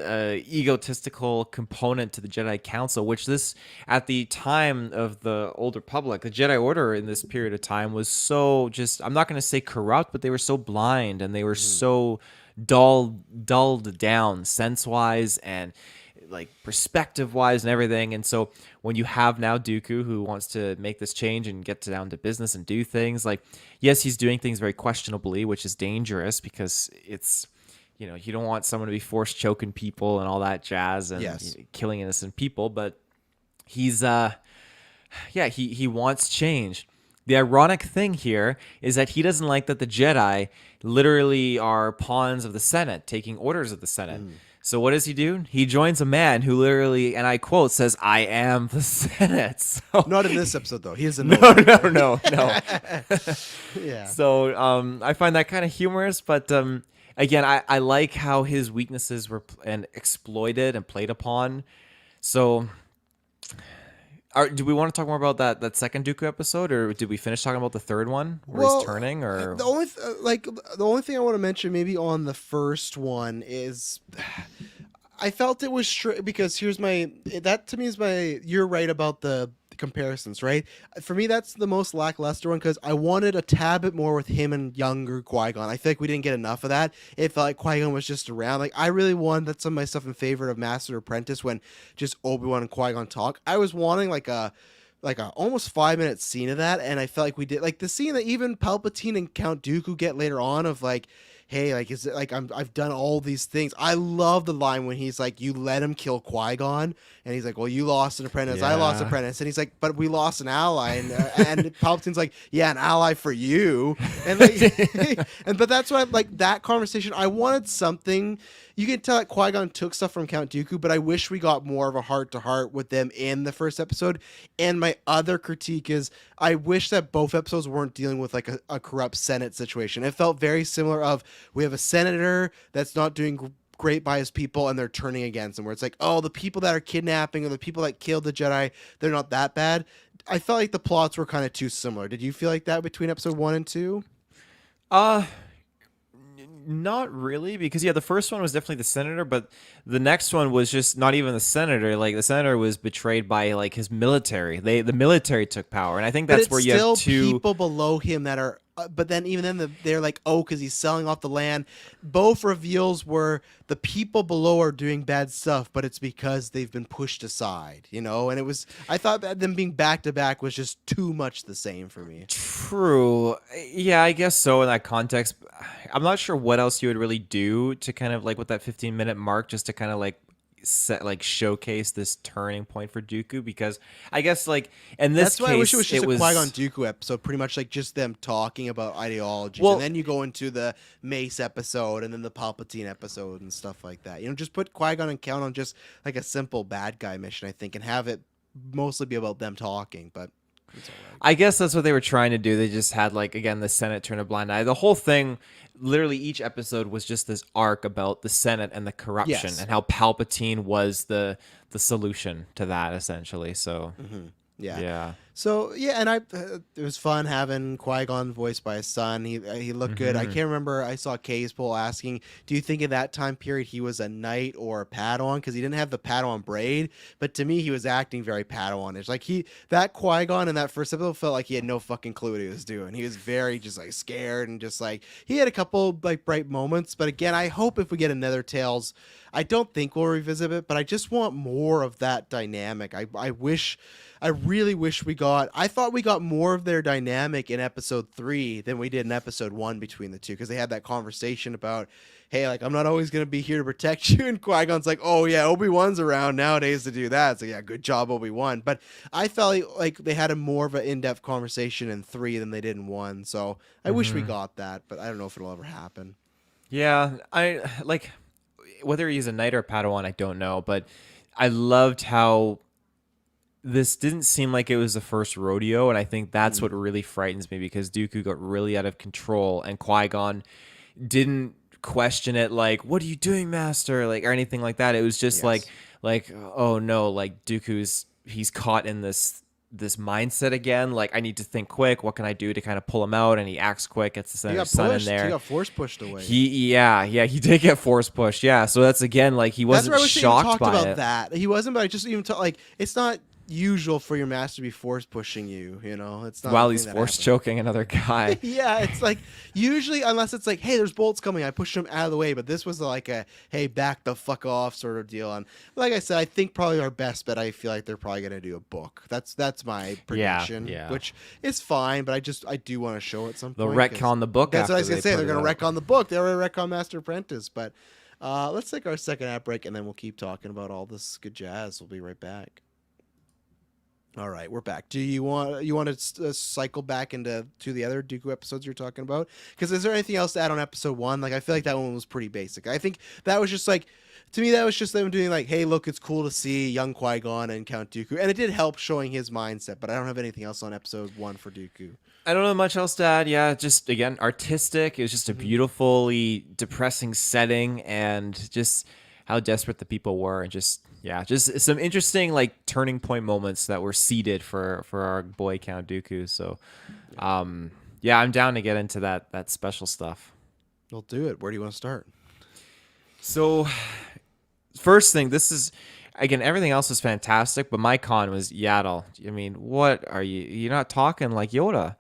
Speaker 2: egotistical component to the Jedi Council, which this, at the time of the Old Republic, the Jedi Order in this period of time was so just, I'm not going to say corrupt, but they were so blind, and they were so dulled down sense-wise and like perspective-wise and everything. And so when you have now Dooku, who wants to make this change and get down to business and do things, like, yes, he's doing things very questionably, which is dangerous, because it's, you know, you don't want someone to be force choking people and all that jazz and killing innocent people. But he's, he wants change. The ironic thing here is that he doesn't like that the Jedi literally are pawns of the Senate, taking orders of the Senate. So what does he do? He joins a man who literally, and I quote, says, "I am the Senate." So,
Speaker 1: not in this episode, though. He is
Speaker 2: no.
Speaker 1: Yeah.
Speaker 2: So I find that kind of humorous, but again, I like how his weaknesses were exploited and played upon. So, do we want to talk more about that second Dooku episode, or did we finish talking about the third one where he's turning? Or
Speaker 1: the only thing I want to mention maybe on the first one is, I felt it was because that to me is you're right about the comparisons, right? For me, that's the most lackluster one, because I wanted a tad bit more with him and younger Qui-Gon. I feel like we didn't get enough of that. It felt like Qui-Gon was just around. Like, I really wanted, that's some of my stuff in favor of Master Apprentice, when just Obi-Wan and Qui-Gon talk. I was wanting like a almost 5-minute scene of that, and I felt like we did, like the scene that even Palpatine and Count Dooku get later on of like, hey, like, is it like I've done all these things. I love the line when he's like, you let him kill Qui-Gon, and he's like, well, you lost an apprentice, I lost an apprentice, and he's like, but we lost an ally, and Palpatine's like, yeah, an ally for you, and like, but that's why, like, that conversation, I wanted something. You can tell that Qui-Gon took stuff from Count Dooku, but I wish we got more of a heart-to-heart with them in the first episode. And my other critique is, I wish that both episodes weren't dealing with like a corrupt Senate situation. It felt very similar of, we have a senator that's not doing great by his people, and they're turning against him, where it's like, oh, the people that are kidnapping or the people that killed the Jedi, they're not that bad. I felt like the plots were kind of too similar. Did you feel like that between episode 1 and 2?
Speaker 2: Not really, because the first one was definitely the senator, but the next one was just not even the senator. Like, the senator was betrayed by like his military. The military took power, and I think that's where you have two
Speaker 1: people below him that are but then even then they're like, oh, because he's selling off the land. Both reveals were the people below are doing bad stuff, but it's because they've been pushed aside, you know. And it was, I thought that them being back to back was just too much the same for me.
Speaker 2: True. Yeah, I guess so in that context. I'm not sure what else you would really do to kind of like with that 15-minute mark just to kind of like set like showcase this turning point for Dooku, because I guess like in this
Speaker 1: That's why
Speaker 2: case
Speaker 1: I wish it was just a
Speaker 2: was
Speaker 1: Qui-Gon Dooku episode, pretty much like just them talking about ideologies,
Speaker 2: well
Speaker 1: and then you go into the Mace episode and then the Palpatine episode and stuff like that. You know, just put Qui-Gon and count on just like a simple bad guy mission, I think, and have it mostly be about them talking, but it's all right.
Speaker 2: I guess that's what they were trying to do. They just had like again the Senate turn a blind eye. The whole thing, literally each episode was just this arc about the Senate and the corruption
Speaker 1: Yes.
Speaker 2: and how Palpatine was the solution to that essentially. So
Speaker 1: Yeah.
Speaker 2: yeah.
Speaker 1: So yeah, and it was fun having Qui-Gon voiced by his son. He looked good. I can't remember. I saw Kay's poll asking, "Do you think in that time period he was a knight or a Padawan?" Because he didn't have the Padawan braid, but to me he was acting very Padawanish. Like that Qui-Gon in that first episode felt like he had no fucking clue what he was doing. He was very just like scared and just like he had a couple like bright moments. But again, I hope if we get another Tales, I don't think we'll revisit it, but I just want more of that dynamic. I really wish we got. I thought we got more of their dynamic in episode 3 than we did in episode 1 between the two, because they had that conversation about, hey, like I'm not always gonna be here to protect you, and Qui-Gon's like, oh yeah, Obi-Wan's around nowadays to do that. So yeah, good job, Obi-Wan. But I felt like they had a more of an in-depth conversation in 3 than they did in 1. So I wish we got that, but I don't know if it'll ever happen.
Speaker 2: Yeah, I like whether he's a knight or a Padawan, I don't know, but I loved how this didn't seem like it was the first rodeo, and I think that's what really frightens me, because Dooku got really out of control, and Qui-Gon didn't question it like, "What are you doing, Master?" like or anything like that. It was just
Speaker 1: Yes.
Speaker 2: like oh no, like he's caught in this mindset again. Like I need to think quick. What can I do to kind of pull him out? And he acts quick. Gets the
Speaker 1: He
Speaker 2: Senator
Speaker 1: got
Speaker 2: son in
Speaker 1: pushed.
Speaker 2: there.
Speaker 1: He got force pushed away.
Speaker 2: He did get force pushed. Yeah, so that's again like he
Speaker 1: That's
Speaker 2: wasn't
Speaker 1: where I wish they even
Speaker 2: shocked
Speaker 1: talked
Speaker 2: by
Speaker 1: about
Speaker 2: it.
Speaker 1: that. He wasn't, but I just even like it's not usual for your master to be force pushing you. You know, it's not
Speaker 2: While
Speaker 1: a
Speaker 2: he's
Speaker 1: thing that
Speaker 2: force
Speaker 1: happens.
Speaker 2: choking another guy.
Speaker 1: Yeah, it's like usually unless it's like, hey, there's bolts coming, I push them out of the way. But this was like a hey, back the fuck off sort of deal. And like I said, I think probably our best bet. I feel like they're probably gonna do a book. That's my prediction,
Speaker 2: yeah.
Speaker 1: which is fine. But I do want to show at some
Speaker 2: They'll
Speaker 1: point. 'cause
Speaker 2: retcon the book.
Speaker 1: That's what I was
Speaker 2: after
Speaker 1: gonna say. They're
Speaker 2: put it
Speaker 1: gonna
Speaker 2: out.
Speaker 1: retcon the book. They already retcon Master Apprentice. But let's take our second ad break and then we'll keep talking about all this good jazz. We'll be right back. All right, we're back. Do you want to cycle back into the other Dooku episodes you're talking about? Because is there anything else to add on episode 1? Like I feel like that one was pretty basic. I think that was just like, to me, that was just them doing like, hey, look, it's cool to see young Qui-Gon and Count Dooku, and it did help showing his mindset. But I don't have anything else on episode 1 for Dooku.
Speaker 2: I don't know much else to add. Yeah, just again artistic. It was just a beautifully depressing setting, and just how desperate the people were, and just some interesting like turning point moments that were seeded for our boy Count Dooku. So, yeah, I'm down to get into that special stuff.
Speaker 1: We'll do it. Where do you want to start?
Speaker 2: So, first thing, this is again everything else is fantastic, but my con was Yaddle. I mean, what are you? You're not talking like Yoda.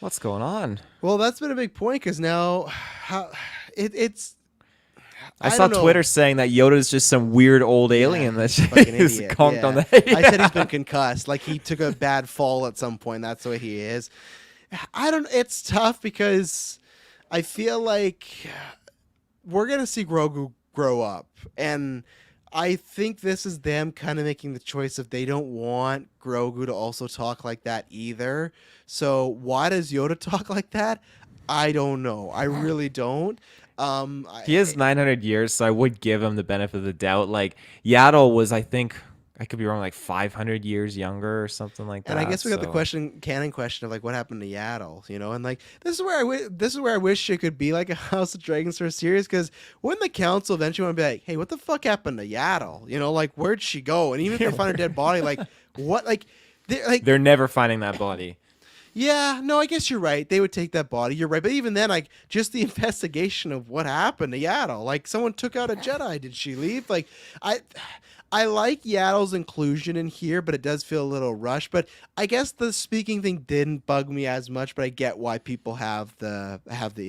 Speaker 2: What's going on?
Speaker 1: Well, that's been a big point because now, it's.
Speaker 2: I saw
Speaker 1: don't know.
Speaker 2: Twitter saying that Yoda is just some weird old alien that
Speaker 1: Fucking
Speaker 2: is
Speaker 1: idiot.
Speaker 2: conked
Speaker 1: Yeah.
Speaker 2: on the head.
Speaker 1: I said he's been concussed. Like he took a bad fall at some point. That's the way he is. It's tough because I feel like we're gonna see Grogu grow up, and I think this is them kind of making the choice of they don't want Grogu to also talk like that either. So why does Yoda talk like that? I don't know. I really don't.
Speaker 2: He has 900 years, so I would give him the benefit of the doubt. Like Yaddle was, I think, I could be wrong, like 500 years younger or something like that.
Speaker 1: And I guess we got
Speaker 2: so.
Speaker 1: the canon question of like what happened to Yaddle, you know, and like this is where I wish it could be like a House of Dragons sort of series, because when the council eventually want to be like, hey, what the fuck happened to Yaddle, you know, like where'd she go? And even if they find her dead body, like what, like
Speaker 2: they're never finding that body.
Speaker 1: Yeah, no, I guess you're right. They would take that body. You're right. But even then, like, just the investigation of what happened to Yaddle. Like, someone took out a Jedi. Did she leave? Like, I. I like Yaddle's inclusion in here, but it does feel a little rushed. But I guess the speaking thing didn't bug me as much. But I get why people have the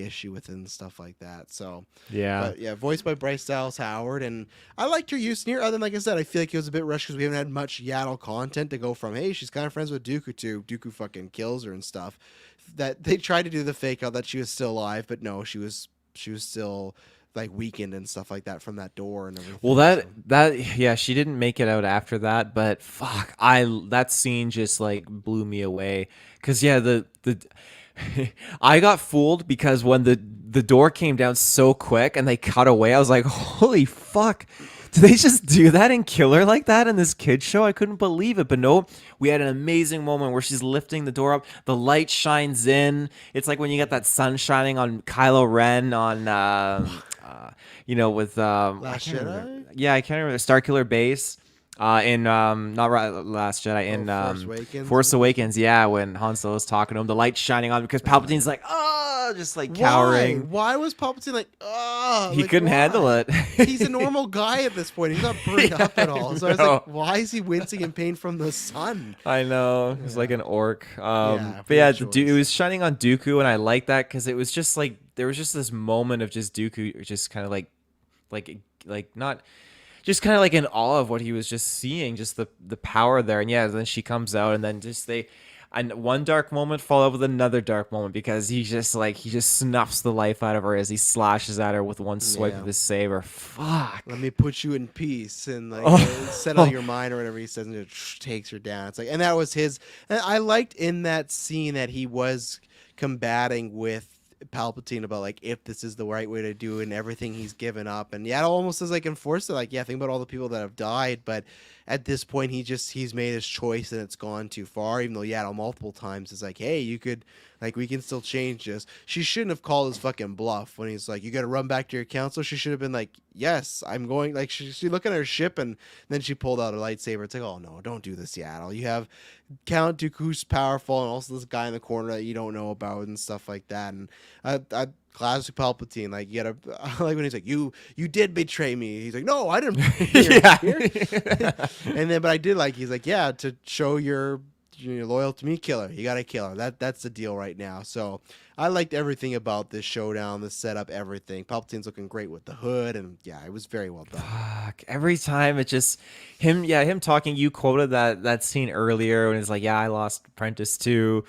Speaker 1: issue with it and stuff like that. So,
Speaker 2: Yeah.
Speaker 1: but yeah, voiced by Bryce Dallas Howard, and I liked her use in here. Other than, like I said, I feel like it was a bit rushed because we haven't had much Yaddle content to go from. Hey, she's kind of friends with Dooku to Dooku fucking kills her and stuff. That they tried to do the fake out that she was still alive, but no, she was still like weakened and stuff like that from that door and
Speaker 2: Well,
Speaker 1: everything.
Speaker 2: that
Speaker 1: So
Speaker 2: that yeah, she didn't make it out after that, but fuck, I that scene just like blew me away. Cause yeah, the I got fooled because when the door came down so quick and they cut away, I was like, holy fuck. Did they just do that and kill her like that in this kid show? I couldn't believe it. But no, we had an amazing moment where she's lifting the door up. The light shines in. It's like when you get that sun shining on Kylo Ren on with I
Speaker 1: Last
Speaker 2: can't remember.
Speaker 1: Jedi,
Speaker 2: Yeah, I can't remember Starkiller Base. In not Last Jedi,
Speaker 1: oh
Speaker 2: in
Speaker 1: Force Awakens,
Speaker 2: Force Awakens, yeah, when Han Solo's talking to him, the light's shining on because Palpatine's like, oh, just like
Speaker 1: Why?
Speaker 2: cowering.
Speaker 1: Why was Palpatine like, ah,
Speaker 2: He
Speaker 1: like
Speaker 2: couldn't handle
Speaker 1: why?
Speaker 2: it.
Speaker 1: He's a normal guy at this point. He's not burned
Speaker 2: Yeah,
Speaker 1: up at all. So I was like,
Speaker 2: no.
Speaker 1: why is he wincing in pain from the sun?
Speaker 2: I know. He's like
Speaker 1: Yeah,
Speaker 2: an orc.
Speaker 1: yeah,
Speaker 2: But yeah,
Speaker 1: weird
Speaker 2: it
Speaker 1: choice.
Speaker 2: was shining on Dooku, and I like that because it was just like there was just this moment of just Dooku, just kind of like not just kind of like in awe of what he was just seeing, just the power there. And yeah, then she comes out, and then just and one dark moment followed with another dark moment because he just snuffs the life out of her as he slashes at her with one swipe of
Speaker 1: Yeah.
Speaker 2: his saber. Fuck.
Speaker 1: Let me put you in peace and like settle
Speaker 2: Oh,
Speaker 1: your mind or whatever he says, and it takes her down. It's like, and that was his. And I liked in that scene that he was combating with Palpatine about like if this is the right way to do it and everything he's given up. And yeah, it almost is like enforced it. Like, yeah, think about all the people that have died, but at this point he's made his choice and it's gone too far. Even though Yaddle multiple times is like, hey, you could like we can still change this. She shouldn't have called his fucking bluff when he's like, you got to run back to your council. She should have been like, yes, I'm going. Like she looking at her ship and then she pulled out a lightsaber. It's like, oh no, don't do this, Yaddle. You have Count Dooku's powerful and also this guy in the corner that you don't know about and stuff like that. And I classic Palpatine, like you gotta I like when he's like, you did betray me. He's like, no, I didn't
Speaker 2: yeah.
Speaker 1: here. And then but I did like he's like, yeah, to show you're loyal to me, kill her. You gotta kill her. That's the deal right now. So I liked everything about this showdown, the setup, everything. Palpatine's looking great with the hood, and yeah, it was very well done.
Speaker 2: Fuck. Every time it just him talking. You quoted that scene earlier when it's like, yeah, I lost Apprentice too.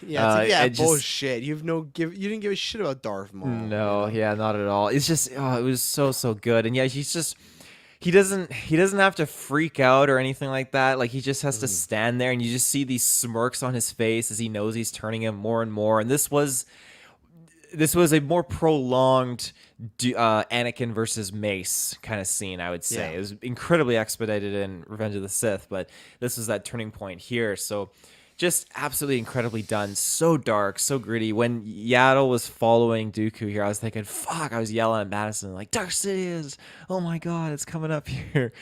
Speaker 1: Yeah, it's like yeah,
Speaker 2: It just
Speaker 1: bullshit. You didn't give a shit about Darth Maul.
Speaker 2: no, yeah, not at all. It's just it was so good. And yeah, he doesn't have to freak out or anything like that. Like he just has to
Speaker 1: Mhm.
Speaker 2: stand there and you just see these smirks on his face as he knows he's turning him more and more. And this was a more prolonged Anakin versus Mace kind of scene, I would say.
Speaker 1: Yeah.
Speaker 2: It was incredibly expedited in Revenge of the Sith, but this was that turning point here. So just absolutely incredibly done. So dark, so gritty. When Yaddle was following Dooku here, I was thinking, fuck, I was yelling at Madison, like, Dark Sidious, oh my God, it's coming up here.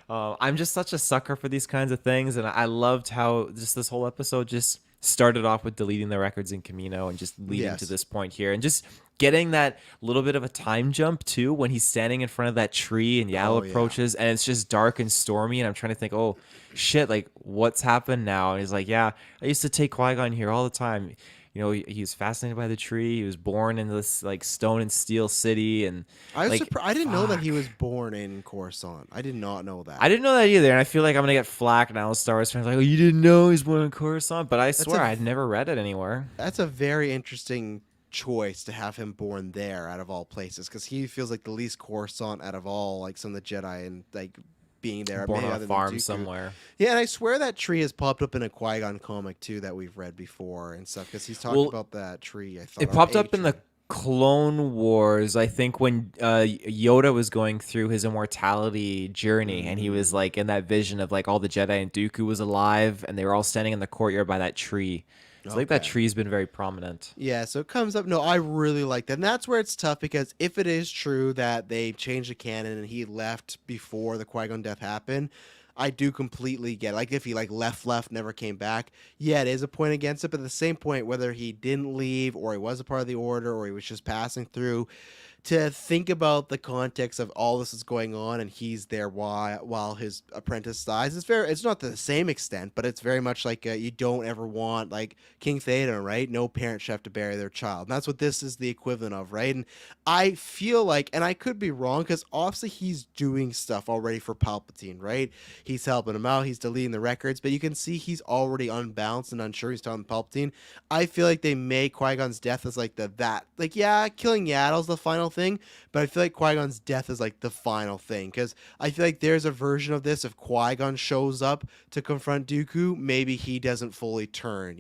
Speaker 2: I'm just such a sucker for these kinds of things, and I loved how just this whole episode just started off with deleting the records in Camino and just leading to
Speaker 1: Yes.
Speaker 2: this point here, and just getting that little bit of a time jump too when he's standing in front of that tree and Yaddle
Speaker 1: Oh yeah.
Speaker 2: approaches, and it's just dark and stormy, and I'm trying to think, oh shit, like what's happened now? And he's like, yeah, I used to take Qui-Gon here all the time. He was fascinated by the tree. He was born in this like stone and steel city, and
Speaker 1: I was
Speaker 2: like,
Speaker 1: surprised. I didn't know that he
Speaker 2: fuck.
Speaker 1: was born in Coruscant. I did not know
Speaker 2: I
Speaker 1: that.
Speaker 2: didn't know that either, and I feel like I'm gonna get flack now. Star Wars fans like, "Oh, you didn't know he's born in Coruscant," but I
Speaker 1: That's
Speaker 2: swear
Speaker 1: a
Speaker 2: I'd never read it anywhere.
Speaker 1: that's a very interesting choice to have him born there out of all places because he feels like the least Coruscant out of all like some of the Jedi and like being there
Speaker 2: Born
Speaker 1: maybe
Speaker 2: on a
Speaker 1: other than
Speaker 2: farm
Speaker 1: Dooku.
Speaker 2: somewhere.
Speaker 1: Yeah, and I swear that tree has popped up in a Qui-Gon comic too that we've read before and stuff because he's talked
Speaker 2: Well,
Speaker 1: about that tree. I thought
Speaker 2: it
Speaker 1: or
Speaker 2: popped
Speaker 1: a
Speaker 2: up in the
Speaker 1: tree.
Speaker 2: Clone Wars, I think, when Yoda was going through his immortality journey, and he was
Speaker 1: Mm.
Speaker 2: like in that vision of like all the Jedi and Dooku was alive, and they were all standing in the courtyard by that tree. So like that
Speaker 1: Okay.
Speaker 2: tree's been very prominent.
Speaker 1: Yeah, so it comes up. No, I really like that. And that's where it's tough because if it is true that they changed the canon and he left before the Qui Gon death happened, I do completely get it. Like if he like left, never came back, yeah, it is a point against it. But at the same point, whether he didn't leave or he was a part of the order or he was just passing through, to think about the context of all this is going on and he's there while his apprentice dies, it's not to the same extent, but it's very much like you don't ever want, like King Theta, right? No parent should have to bury their child, and that's what this is the equivalent of, right? And I feel like, and I could be wrong, because obviously he's doing stuff already for Palpatine, right? He's helping him out, he's deleting the records, but you can see he's already unbalanced and unsure. He's telling Palpatine. I feel like they make Qui-Gon's death as like yeah, killing Yaddle's the final thing, but I feel like Qui-Gon's death is like the final thing, because I feel like there's a version of this, if Qui-Gon shows up to confront Dooku, maybe he doesn't fully turn,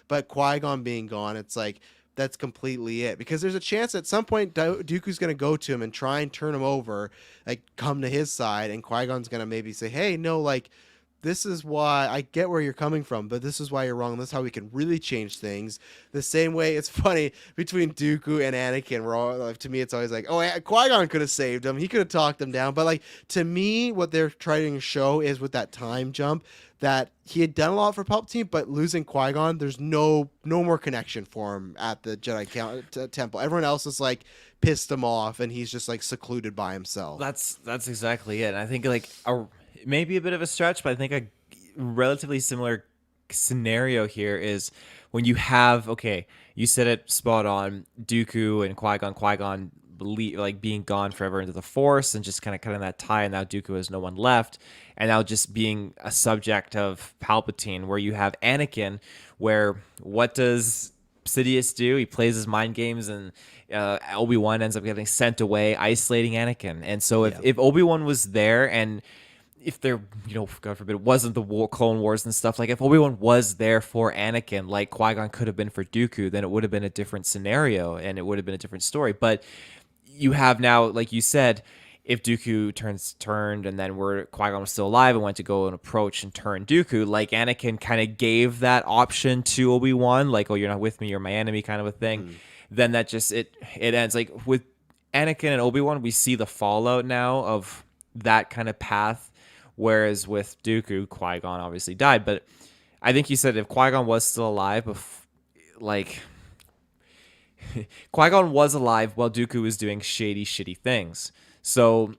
Speaker 1: but Qui-Gon being gone, it's like that's completely it, because there's a chance at some point Dooku's going to go to him and try and turn him over, like come to his side, and Qui-Gon's going to maybe say, hey, no, like this is why I get where you're coming from, but this is why you're wrong. This is how we can really change things. The same way, it's funny between Dooku and Anakin. We're all, like, to me, it's always like, oh, Qui-Gon could have saved him. He could have talked him down. But like to me, what they're trying to show is with that time jump that he had done a lot for Palpatine, but losing Qui-Gon, there's no more connection for him at the Jedi Temple. Everyone else is like pissed him off, and he's just like secluded by himself.
Speaker 2: That's exactly it. And I think like maybe a bit of a stretch, but I think a relatively similar scenario here is when you have, okay, you said it spot on, Dooku and Qui-Gon like being gone forever into the Force and just kind of cutting that tie, and now Dooku has no one left, and now just being a subject of Palpatine, where you have Anakin, where what does Sidious do? He plays his mind games, and Obi-Wan ends up getting sent away, isolating Anakin. And so if Obi-Wan was there, and if there, God forbid, it wasn't the Clone Wars and stuff, like if Obi-Wan was there for Anakin, like Qui-Gon could have been for Dooku, then it would have been a different scenario and it would have been a different story. But you have now, like you said, if Dooku turned and then Qui-Gon was still alive and went to go and approach and turn Dooku, like Anakin kind of gave that option to Obi-Wan, like, oh, you're not with me, you're my enemy, kind of a thing. Then that just, it ends. Like with Anakin and Obi-Wan, we see the fallout now of that kind of path. Whereas with Dooku, Qui-Gon obviously died. But I think you said if Qui-Gon was still alive, Qui-Gon was alive while Dooku was doing shitty things. So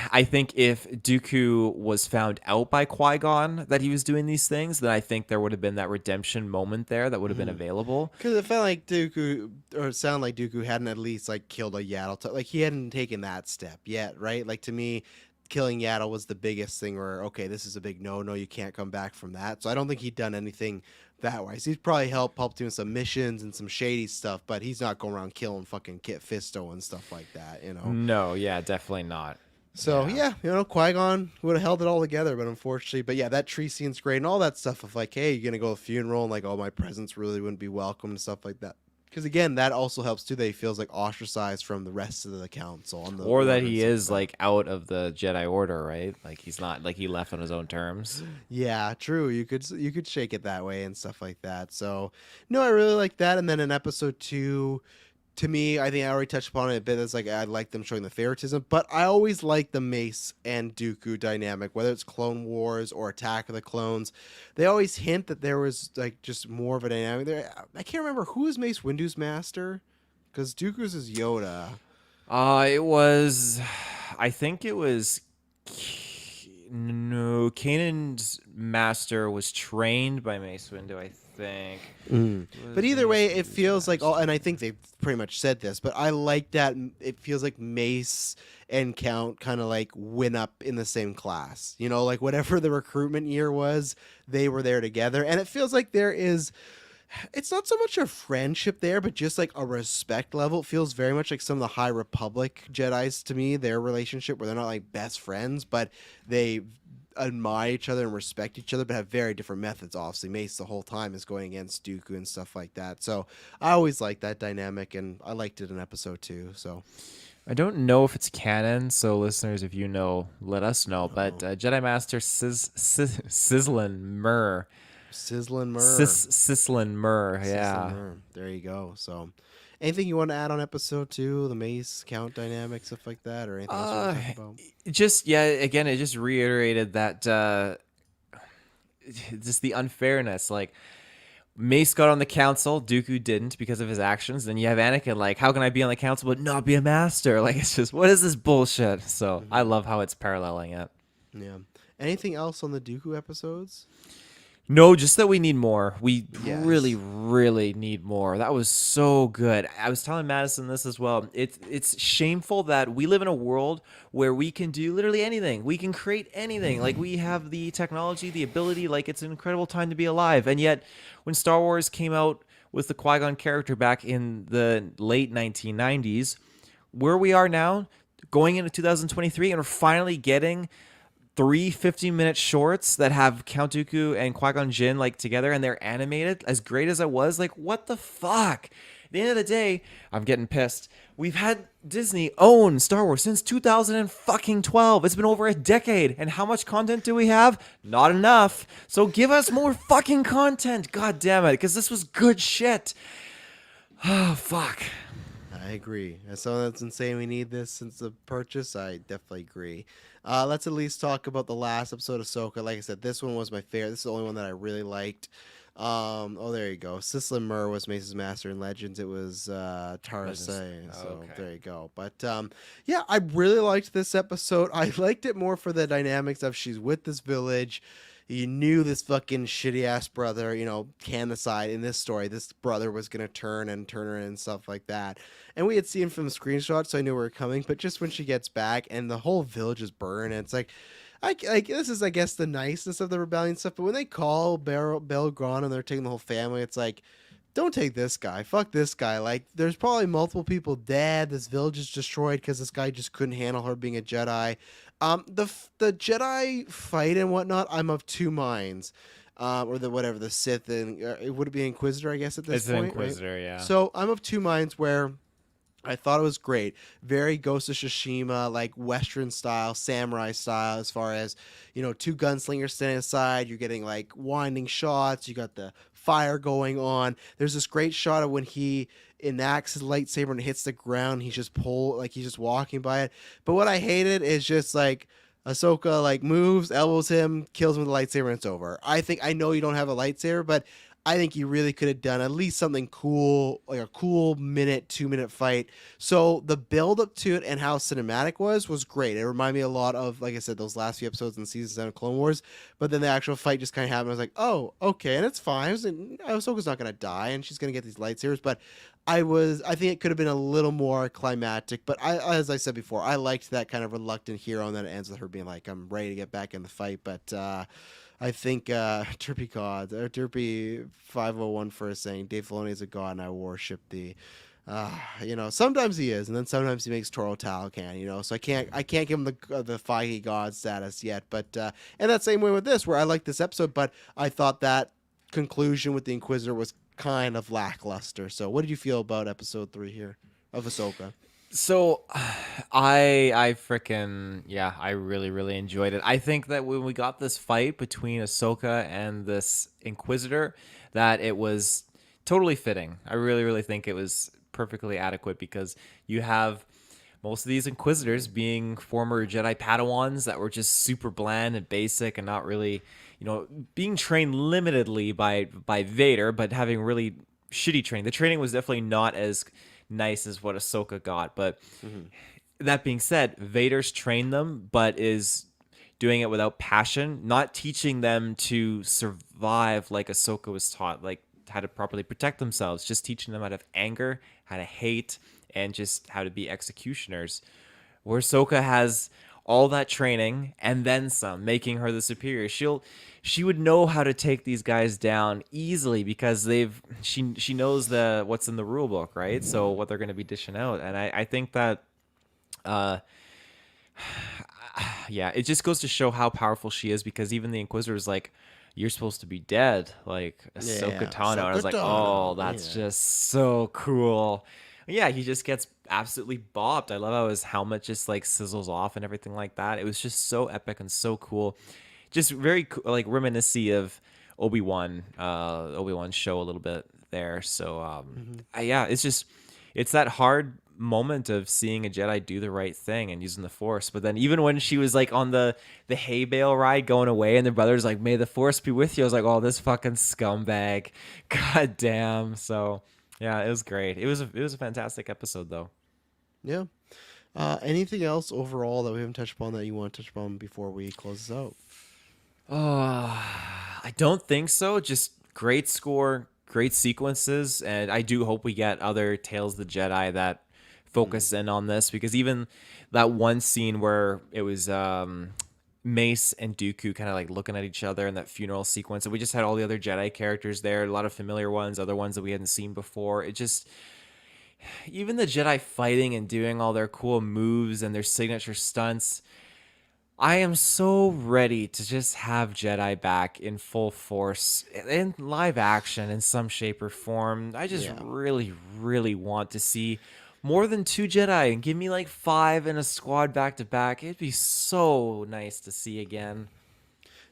Speaker 2: I think if Dooku was found out by Qui-Gon that he was doing these things, then I think there would have been that redemption moment there that would have been available.
Speaker 1: Because it felt like Dooku, or it sounded like Dooku hadn't at least like killed a Yaddle. Like he hadn't taken that step yet, right? Like to me, killing Yaddle was the biggest thing where, okay, this is a big no, you can't come back from that. So I don't think he'd done anything that way. So he's probably helped Palpatine with some missions and some shady stuff, but he's not going around killing fucking Kit Fisto and stuff like that,
Speaker 2: No, yeah, definitely not.
Speaker 1: So yeah, Qui-Gon would have held it all together, but unfortunately, that tree scene's great and all that stuff of like, hey, you're gonna go to a funeral and like, oh, my presence really wouldn't be welcome and stuff like that. Because again, that also helps too. That he feels like ostracized from the rest of the council,
Speaker 2: or that he is like out of the Jedi Order, right? Like he's not, like he left on his own terms.
Speaker 1: Yeah, true. You could shake it that way and stuff like that. So no, I really like that. And then in episode 2, to me, I think I already touched upon it a bit. It's like I like them showing the favoritism, but I always like the Mace and Dooku dynamic, whether it's Clone Wars or Attack of the Clones. They always hint that there was like just more of a dynamic there. I can't remember who is Mace Windu's master, because Dooku's is Yoda.
Speaker 2: It was, I think it was. No, Kanan's master was trained by Mace Windu, I think.
Speaker 1: But either way, it feels like and I think they've pretty much said this, but I like that it feels like Mace and Count kind of like went up in the same class. Like whatever the recruitment year was, they were there together. And it feels like it's not so much a friendship there, but just like a respect level. It feels very much like some of the High Republic Jedis to me, their relationship, where they're not like best friends, but they admire each other and respect each other, but have very different methods. Obviously, Mace the whole time is going against Dooku and stuff like that. So I always like that dynamic, and I liked it in episode 2. So
Speaker 2: I don't know if it's canon, so listeners, if you know, let us know. But Jedi Master Sizzlin Mur.
Speaker 1: Sizzlin Mur.
Speaker 2: Sizzlin Mur, yeah.
Speaker 1: There you go. So, Anything you want to add on episode 2, the mace count dynamic, stuff like that, or anything else you want
Speaker 2: Uh,
Speaker 1: to talk about?
Speaker 2: just yeah. Again, it just reiterated that just the unfairness. Like Mace got on the council, Dooku didn't because of his actions. Then you have Anakin like, how can I be on the council but not be a master? Like it's just what is this bullshit? So I
Speaker 1: Hmm.
Speaker 2: love how it's paralleling it.
Speaker 1: Yeah. Anything else on the Dooku episodes?
Speaker 2: No, just that we need more. We really,
Speaker 1: Yes.
Speaker 2: really need more. That was so good. I was telling Madison this as well. It's shameful that we live in a world where we can do literally anything. We can create anything. Like we have the technology, the ability. Like it's an incredible time to be alive. And yet, when Star Wars came out with the Qui-Gon character back in the late 1990s, where we are now, going into 2023, and we're finally getting three 15-minute shorts that have Count Dooku and Qui-Gon Jinn like together and they're animated as great as it was. Like, what the fuck? At the end of the day, I'm getting pissed. We've had Disney own Star Wars since 2012. It's been over a decade. And how much content do we have? Not enough. So give us more fucking content. God damn it. Because this was good shit. Oh, fuck.
Speaker 1: I agree. As someone that's been saying we need this since the purchase, I definitely agree. Let's at least talk about the last episode of Ahsoka. Like I said, this one was my favorite. This is the only one that I really liked. Oh, there you go. Sisla Mur was Mace's master in Legends. It was
Speaker 2: Legends.
Speaker 1: Tarsa.
Speaker 2: Oh,
Speaker 1: So
Speaker 2: okay.
Speaker 1: there you go. But yeah, I really liked this episode. I liked it more for the dynamics of she's with this village. You knew this fucking shitty ass brother, can decide in this story, this brother was gonna turn her and stuff like that. And we had seen from the screenshots, so I knew we were coming. But just when she gets back and the whole village is burned, and it's like, this is, I guess, the niceness of the rebellion stuff. But when they call Belgron and they're taking the whole family, it's like, don't take this guy. Fuck this guy. Like, there's probably multiple people dead. This village is destroyed because this guy just couldn't handle her being a Jedi. The Jedi fight and whatnot, I'm of two minds. Or the whatever the Sith and it would be Inquisitor, I guess, at this
Speaker 2: It's an
Speaker 1: point, right?
Speaker 2: Inquisitor, yeah.
Speaker 1: So I'm of two minds where I thought it was great. Very Ghost of Tsushima, like Western style, samurai style, as far as, two gunslingers standing aside. You're getting like winding shots. You got the fire going on. There's this great shot of when he enacts his lightsaber and it hits the ground. He's just walking by it. But what I hated is just like, Ahsoka like moves, elbows him, kills him with a lightsaber, and it's over. I know you don't have a lightsaber, but I think you really could have done at least something cool, like a cool minute, 2 minute fight. So the build up to it and how cinematic was great. It reminded me a lot of, like I said, those last few episodes in season 7 of Clone Wars. But then the actual fight just kind of happened. I was like, oh, okay, and it's fine. Ahsoka's not gonna die, and she's gonna get these lightsabers. But I think it could have been a little more climactic. But as I said before, I liked that kind of reluctant hero, and then it ends with her being like, I'm ready to get back in the fight. But I think Derpy God or Derpy 501 first saying Dave Filoni is a god and I worship thee. Sometimes he is, and then sometimes he makes Toro Talocan. So I can't give him the Feige God status yet. But and that same way with this, where I like this episode, but I thought that conclusion with the Inquisitor was kind of lackluster. So what did you feel about episode 3 here of Ahsoka?
Speaker 2: So I freaking yeah, I really really enjoyed it. I think that when we got this fight between Ahsoka and this Inquisitor, that it was totally fitting. I really really think it was perfectly adequate because you have most of these Inquisitors being former Jedi Padawans that were just super bland and basic and not really, being trained limitedly by Vader, but having really shitty training. The training was definitely not as nice as what Ahsoka got. But
Speaker 1: Mm-hmm.
Speaker 2: that being said, Vader's trained them, but is doing it without passion, not teaching them to survive like Ahsoka was taught, like how to properly protect themselves, just teaching them out of anger, how to hate, and just how to be executioners. Where Ahsoka has all that training and then some, making her the superior. She would know how to take these guys down easily because she knows what's in the rule book, right? So what they're going to be dishing out, and I think that uh yeah, it just goes to show how powerful she is because even the Inquisitor is like, you're supposed to be dead, like Ahsoka
Speaker 1: Yeah,
Speaker 2: Tano. And I was
Speaker 1: Ahsoka
Speaker 2: like, oh,
Speaker 1: Tano.
Speaker 2: that's
Speaker 1: Yeah.
Speaker 2: just so cool. Yeah, he just gets absolutely bopped. I love how his helmet just like sizzles off and everything like that. It was just so epic and so cool. Just very like reminiscent of Obi-Wan show a little bit there. So
Speaker 1: Mm-hmm.
Speaker 2: yeah, it's just it's that hard moment of seeing a Jedi do the right thing and using the Force. But then even when she was like on the hay bale ride going away, and the brother's like, "May the Force be with you," I was like, "Oh, this fucking scumbag, god damn." So yeah, it was great. It was a fantastic episode though.
Speaker 1: Yeah. Anything else overall that we haven't touched upon that you want to touch upon before we close this out?
Speaker 2: Oh, I don't think so. Just great score, great sequences, and I do hope we get other Tales of the Jedi that
Speaker 1: Mm.
Speaker 2: focus in on this, because even that one scene where it was Mace and Dooku kind of like looking at each other in that funeral sequence, and we just had all the other Jedi characters there, a lot of familiar ones, other ones that we hadn't seen before. It just, even the Jedi fighting and doing all their cool moves and their signature stunts, I am so ready to just have Jedi back in full force in live action in some shape or form. I just
Speaker 1: Yeah.
Speaker 2: really, really want to see more than two Jedi, and give me like five in a squad back to back. It'd be so nice to see again.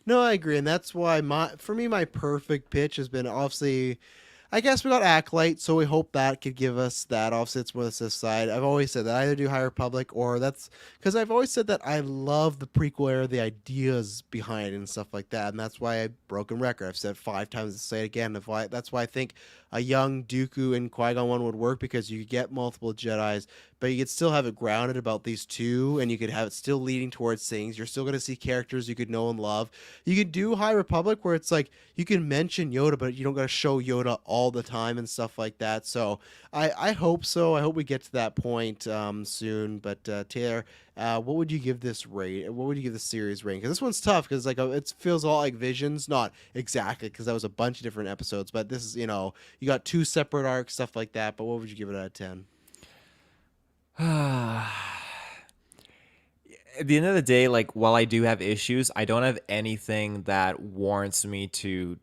Speaker 1: No, I agree, and that's why for me my perfect pitch has been obviously. I guess we got Acolyte, so we hope that could give us that. Obviously, it's more the Sith side. I've always said that I either do High Republic or that's because I've always said that I love the prequel era, the ideas behind it and stuff like that, and that's why I broken record. I've said it 5 times. To say it again. That's why I think a young Dooku and Qui Gon one would work because you could get multiple Jedi's, but you could still have it grounded about these two, and you could have it still leading towards things. You're still going to see characters you could know and love. You could do High Republic where it's like you can mention Yoda, but you don't got to show Yoda all the time and stuff like that. So I hope so. I hope we get to that point soon. But Taylor, what would you give this rate? What would you give the series rating? Because this one's tough because like it feels a lot like Visions, not exactly because that was a bunch of different episodes, but this is you got two separate arcs, stuff like that. But what would you give it out of 10?
Speaker 2: At the end of the day, like, while I do have issues, I don't have anything that warrants me to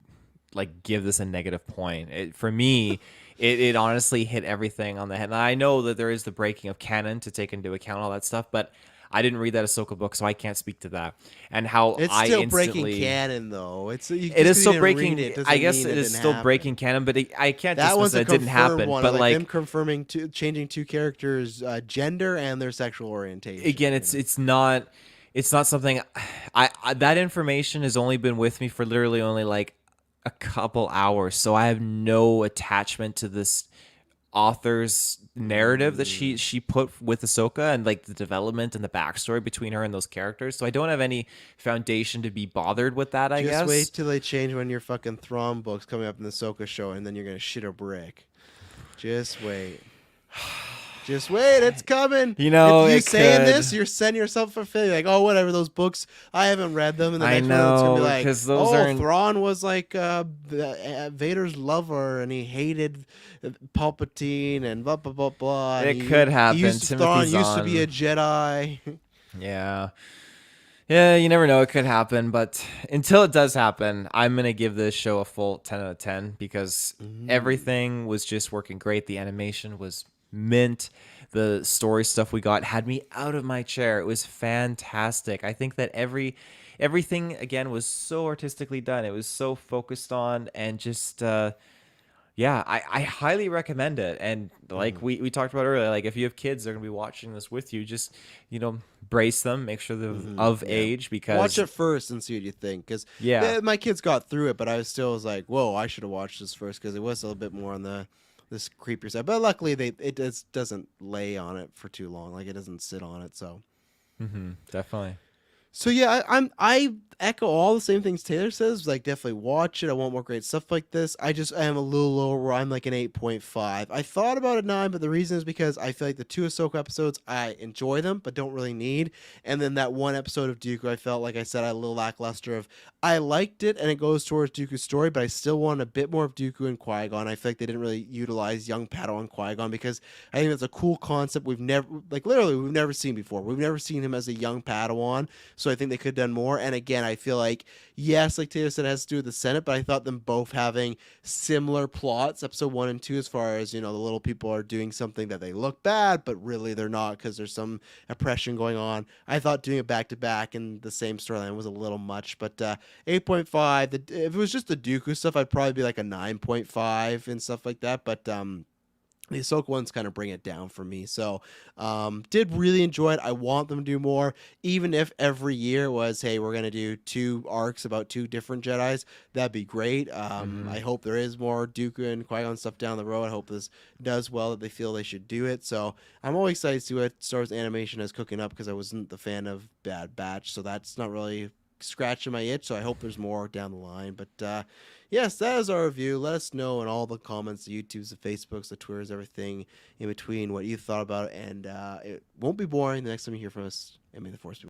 Speaker 2: like give this a negative point. For me, it honestly hit everything on the head. And I know that there is the breaking of canon to take into account, all that stuff, but I didn't read that Ahsoka book, so I can't speak to that. And how
Speaker 1: It's
Speaker 2: I
Speaker 1: still breaking
Speaker 2: instantly,
Speaker 1: canon though. It's just
Speaker 2: it
Speaker 1: because
Speaker 2: is
Speaker 1: you
Speaker 2: still
Speaker 1: didn't read
Speaker 2: breaking.
Speaker 1: it
Speaker 2: I
Speaker 1: doesn't
Speaker 2: guess
Speaker 1: mean
Speaker 2: it
Speaker 1: it
Speaker 2: is
Speaker 1: didn't
Speaker 2: still breaking
Speaker 1: happen.
Speaker 2: canon, but I can't
Speaker 1: That
Speaker 2: dismiss
Speaker 1: one's
Speaker 2: that
Speaker 1: a
Speaker 2: it didn't
Speaker 1: confirmed
Speaker 2: happen.
Speaker 1: one,
Speaker 2: But
Speaker 1: like them
Speaker 2: like,
Speaker 1: confirming changing two characters' gender and their sexual orientation.
Speaker 2: again, it's not something. I that information has only been with me for literally only like a couple hours, so I have no attachment to this author's narrative that she
Speaker 1: Mm.
Speaker 2: she put with Ahsoka, and like the development and the backstory between her and those characters. So I don't have any foundation to be bothered with that, I
Speaker 1: Just
Speaker 2: guess.
Speaker 1: wait till they change one of your fucking Thrawn books coming up in the Ahsoka show, and then you're gonna shit a brick. Just wait. Just wait, it's coming.
Speaker 2: You
Speaker 1: If
Speaker 2: know,
Speaker 1: you
Speaker 2: it
Speaker 1: saying this,
Speaker 2: could.
Speaker 1: you're setting yourself for failure. Like, oh, whatever, those books, I haven't read them. And the
Speaker 2: I
Speaker 1: next one, it's gonna be
Speaker 2: know,
Speaker 1: like,
Speaker 2: because those
Speaker 1: oh,
Speaker 2: aren't.
Speaker 1: Thrawn was like Vader's lover, and he hated Palpatine, and blah blah blah blah. And
Speaker 2: It could
Speaker 1: he
Speaker 2: happen.
Speaker 1: used Thrawn
Speaker 2: Timothy's
Speaker 1: used to be a
Speaker 2: on.
Speaker 1: Jedi.
Speaker 2: Yeah. Yeah, you never know. It could happen. But until it does happen, I'm going to give this show a full 10 out of 10 because
Speaker 1: Mm.
Speaker 2: everything was just working great. The animation was mint. The story stuff we got had me out of my chair. It was fantastic. I think that everything again was so artistically done. It was so focused on, and just yeah, I highly recommend it. And like
Speaker 1: Mhm.
Speaker 2: we talked about earlier, like if you have kids, they're gonna be watching this with you. Just brace them, make sure they're of
Speaker 1: Yeah.
Speaker 2: age,
Speaker 1: Watch
Speaker 2: because
Speaker 1: it first and see what you think. Because
Speaker 2: yeah,
Speaker 1: my kids got through it, but I was still was like, whoa, I should have watched this first because it was a little bit more on the this creepier side. But luckily, it doesn't lay on it for too long. Like it doesn't sit on it.
Speaker 2: definitely.
Speaker 1: So yeah, I echo all the same things Taylor says. Like definitely watch it. I want more great stuff like this. I am a little lower where I'm like an 8.5. I thought about a 9, but the reason is because I feel like the two Ahsoka episodes I enjoy them but don't really need. And then that one episode of Dooku I felt like I said I had a little lackluster of I liked it and it goes towards Dooku's story, but I still want a bit more of Dooku and Qui-Gon. I feel like they didn't really utilize young Padawan Qui-Gon because I think that's a cool concept we've never seen before. We've never seen him as a young Padawan, so I think they could have done more. And again, I feel like, yes, like Taylor said, it has to do with the Senate, but I thought them both having similar plots, episode 1 and 2, as far as, the little people are doing something that they look bad, but really they're not because there's some oppression going on. I thought doing it back to back in the same storyline was a little much, but 8.5. If it was just the Dooku stuff, I'd probably be like a 9.5 and stuff like that. But The Ahsoka ones kind of bring it down for me. So, did really enjoy it. I want them to do more, even if every year was, hey, we're gonna do 2 arcs about 2 different Jedi's. That'd be great.
Speaker 2: Hmm.
Speaker 1: I hope there is more Dooku and Qui Gon stuff down the road. I hope this does well. That they feel they should do it. So I'm always excited to see what Star Wars animation is cooking up because I wasn't the fan of Bad Batch, so that's not really scratching my itch. So I hope there's more down the line. But yes, that is our review. Let us know in all the comments, the YouTubes, the Facebooks, the Twitters, everything in between what you thought about it. And it won't be boring the next time you hear from us. And may the force be